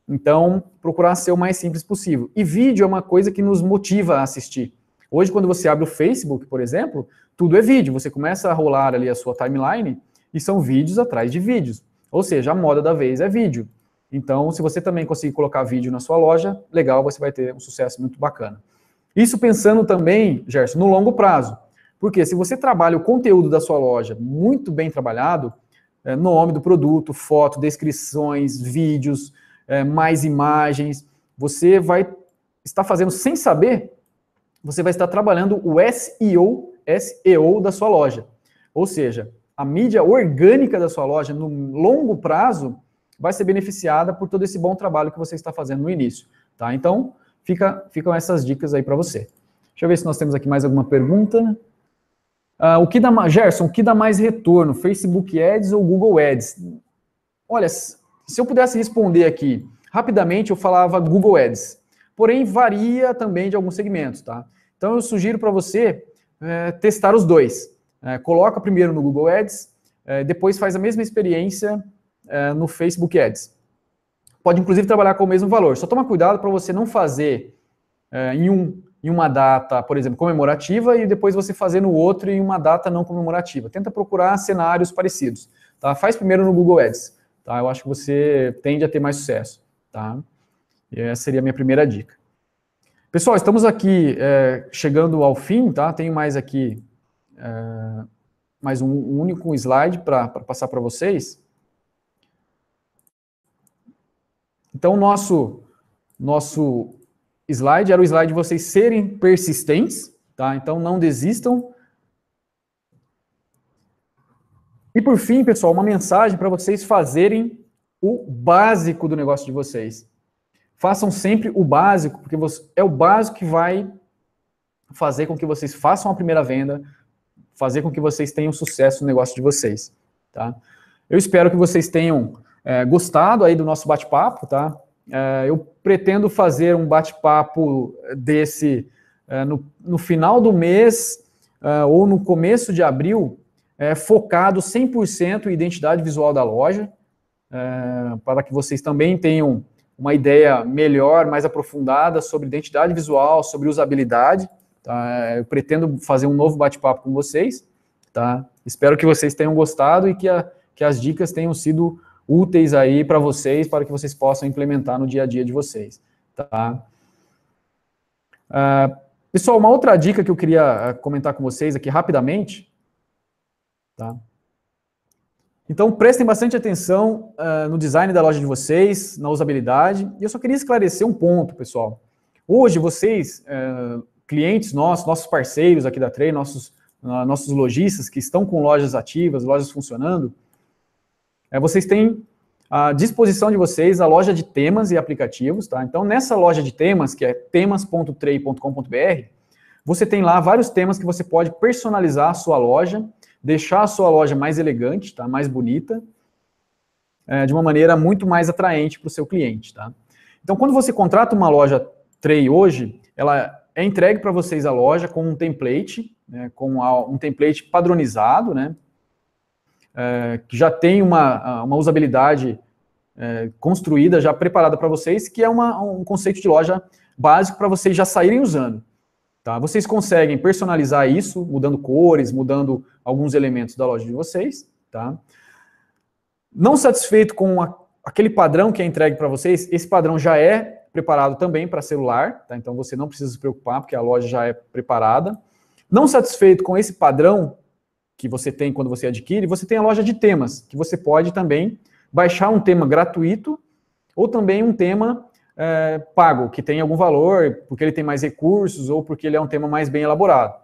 Então, procurar ser o mais simples possível. E vídeo é uma coisa que nos motiva a assistir. Hoje, quando você abre o Facebook, por exemplo, tudo é vídeo. Você começa a rolar ali a sua timeline e são vídeos atrás de vídeos. Ou seja, a moda da vez é vídeo. Então, se você também conseguir colocar vídeo na sua loja, legal, você vai ter um sucesso muito bacana. Isso pensando também, Gerson, no longo prazo. Porque se você trabalha o conteúdo da sua loja muito bem trabalhado, nome do produto, foto, descrições, vídeos, mais imagens, você vai estar fazendo sem saber, você vai estar trabalhando o SEO da sua loja. Ou seja, a mídia orgânica da sua loja, no longo prazo, vai ser beneficiada por todo esse bom trabalho que você está fazendo no início. Tá? Então, ficam essas dicas aí para você. Deixa eu ver se nós temos aqui mais alguma pergunta. Gerson, o que dá mais retorno, Facebook Ads ou Google Ads? Olha, se eu pudesse responder aqui rapidamente, eu falava Google Ads. Porém, varia também de alguns segmentos, tá? Então, eu sugiro para você testar os dois. Coloca primeiro no Google Ads, depois faz a mesma experiência no Facebook Ads. Pode, inclusive, trabalhar com o mesmo valor. Só toma cuidado para você não fazer em uma data, por exemplo, comemorativa, e depois você fazer no outro em uma data não comemorativa. Tenta procurar cenários parecidos. Tá? Faz primeiro no Google Ads. Tá? Eu acho que você tende a ter mais sucesso. Tá? E essa seria a minha primeira dica. Pessoal, estamos aqui chegando ao fim, tá? Tenho mais aqui, mais um único slide para passar para vocês. Então, nosso slide era o slide de vocês serem persistentes, tá? Então, não desistam. E, por fim, pessoal, uma mensagem para vocês fazerem o básico do negócio de vocês. Façam sempre o básico, porque é o básico que vai fazer com que vocês façam a primeira venda, fazer com que vocês tenham sucesso no negócio de vocês, tá? Eu espero que vocês tenham gostado aí do nosso bate-papo, tá? Eu pretendo fazer um bate-papo desse no final do mês ou no começo de abril, focado 100% em identidade visual da loja, para que vocês também tenham uma ideia melhor, mais aprofundada sobre identidade visual, sobre usabilidade. Tá? Eu pretendo fazer um novo bate-papo com vocês. Tá? Espero que vocês tenham gostado e que as dicas tenham sido úteis aí para vocês, para que vocês possam implementar no dia a dia de vocês. Tá? Pessoal, uma outra dica que eu queria comentar com vocês aqui rapidamente. Tá? Então, prestem bastante atenção no design da loja de vocês, na usabilidade. E eu só queria esclarecer um ponto, pessoal. Hoje, vocês, clientes nossos parceiros aqui da Tray, nossos lojistas que estão com lojas ativas, lojas funcionando, vocês têm à disposição de vocês a loja de temas e aplicativos. Tá? Então, nessa loja de temas, que é temas.tray.com.br, você tem lá vários temas que você pode personalizar a sua loja, deixar a sua loja mais elegante, tá? Mais bonita, de uma maneira muito mais atraente para o seu cliente. Tá? Então, quando você contrata uma loja Tray hoje, ela é entregue para vocês a loja com um template, né, com um template padronizado, né, que já tem uma usabilidade construída, já preparada para vocês, que é um conceito de loja básico para vocês já saírem usando. Tá? Vocês conseguem personalizar isso, mudando cores, mudando alguns elementos da loja de vocês. Tá? Não satisfeito com aquele padrão que é entregue para vocês, esse padrão já é preparado também para celular, tá? Então você não precisa se preocupar, porque a loja já é preparada. Não satisfeito com esse padrão que você tem quando você adquire, você tem a loja de temas, que você pode também baixar um tema gratuito ou também um tema pago, que tem algum valor, porque ele tem mais recursos ou porque ele é um tema mais bem elaborado.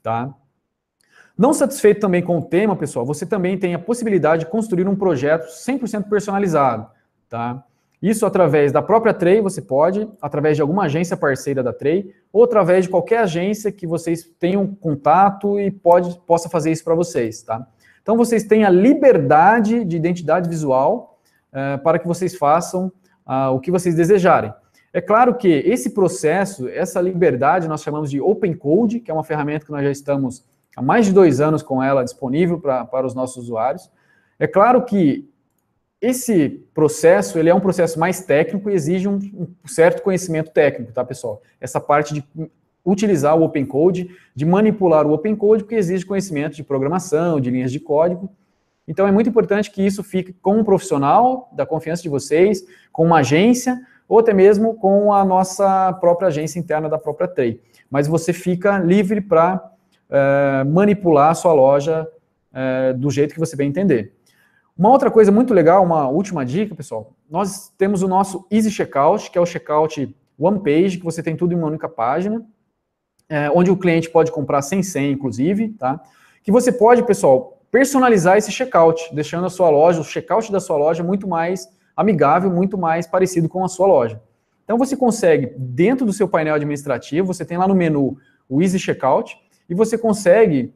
Tá? Não satisfeito também com o tema, pessoal, você também tem a possibilidade de construir um projeto 100% personalizado. Tá? Isso através da própria Tray, você pode, através de alguma agência parceira da Tray, ou através de qualquer agência que vocês tenham contato e possa fazer isso para vocês. Tá? Então, vocês têm a liberdade de identidade visual para que vocês façam o que vocês desejarem. É claro que esse processo, essa liberdade, nós chamamos de Open Code, que é uma ferramenta que nós já estamos há mais de 2 anos com ela disponível para os nossos usuários. É claro que esse processo, ele é um processo mais técnico e exige um certo conhecimento técnico, tá, pessoal? Essa parte de utilizar o Open Code, de manipular o Open Code, porque exige conhecimento de programação, de linhas de código. Então, é muito importante que isso fique com um profissional da confiança de vocês, com uma agência, ou até mesmo com a nossa própria agência interna da própria Tray. Mas você fica livre para manipular a sua loja do jeito que você bem entender. Uma outra coisa muito legal, uma última dica, pessoal, nós temos o nosso Easy Checkout, que é o checkout one page, que você tem tudo em uma única página, onde o cliente pode comprar sem senha, inclusive, tá? Que você pode, pessoal, personalizar esse checkout, deixando a sua loja, o checkout da sua loja muito mais amigável, muito mais parecido com a sua loja. Então você consegue, dentro do seu painel administrativo, você tem lá no menu o Easy Checkout, e você consegue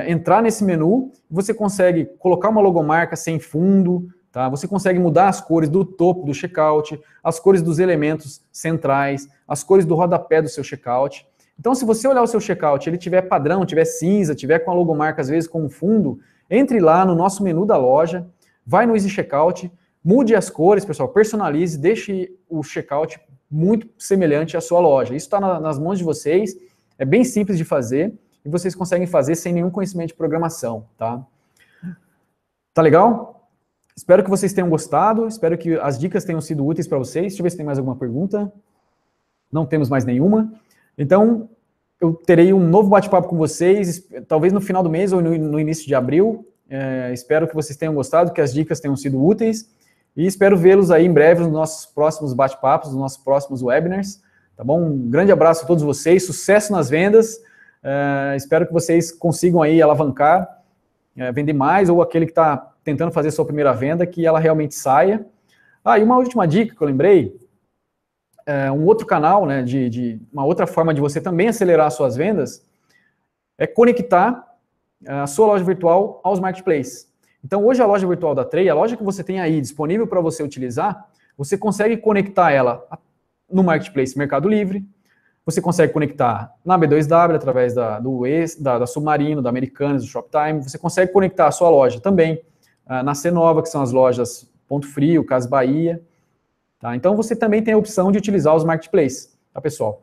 entrar nesse menu, você consegue colocar uma logomarca sem fundo, tá? Você consegue mudar as cores do topo do checkout, as cores dos elementos centrais, as cores do rodapé do seu checkout. Então, se você olhar o seu checkout, ele tiver padrão, tiver cinza, tiver com a logomarca, às vezes, com um fundo, entre lá no nosso menu da loja, vai no Easy Checkout, mude as cores, pessoal, personalize, deixe o checkout muito semelhante à sua loja. Isso está nas mãos de vocês, é bem simples de fazer, e vocês conseguem fazer sem nenhum conhecimento de programação, tá? Tá legal? Espero que vocês tenham gostado, espero que as dicas tenham sido úteis para vocês. Deixa eu ver se tem mais alguma pergunta. Não temos mais nenhuma. Então, eu terei um novo bate-papo com vocês, talvez no final do mês ou no início de abril. Espero que vocês tenham gostado, que as dicas tenham sido úteis, e espero vê-los aí em breve nos nossos próximos bate-papos, nos nossos próximos webinars, tá bom? Um grande abraço a todos vocês, sucesso nas vendas, espero que vocês consigam aí alavancar, vender mais, ou aquele que está tentando fazer sua primeira venda, que ela realmente saia. E uma última dica que eu lembrei, um outro canal, né, uma outra forma de você também acelerar suas vendas, é conectar a sua loja virtual aos marketplaces. Então, hoje a loja virtual da Tray, a loja que você tem aí disponível para você utilizar, você consegue conectar ela no marketplace Mercado Livre, você consegue conectar na B2W, através da Submarino, da Americanas, do Shoptime, você consegue conectar a sua loja também na Cenova, que são as lojas Ponto Frio, Casas Bahia, tá? Então, você também tem a opção de utilizar os marketplaces, tá, pessoal?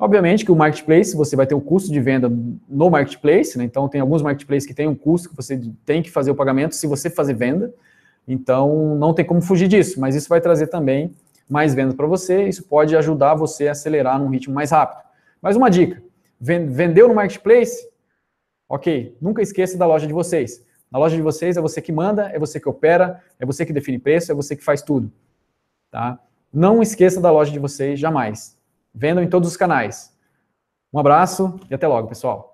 Obviamente que o marketplace, você vai ter o custo de venda no marketplace, né? Então tem alguns marketplaces que tem um custo que você tem que fazer o pagamento se você fazer venda, então não tem como fugir disso, mas isso vai trazer também mais vendas para você, isso pode ajudar você a acelerar num ritmo mais rápido. Mas uma dica, vendeu no marketplace? Ok, nunca esqueça da loja de vocês. Na loja de vocês é você que manda, é você que opera, é você que define preço, é você que faz tudo, tá? Não esqueça da loja de vocês jamais. Vendam em todos os canais. Um abraço e até logo, pessoal.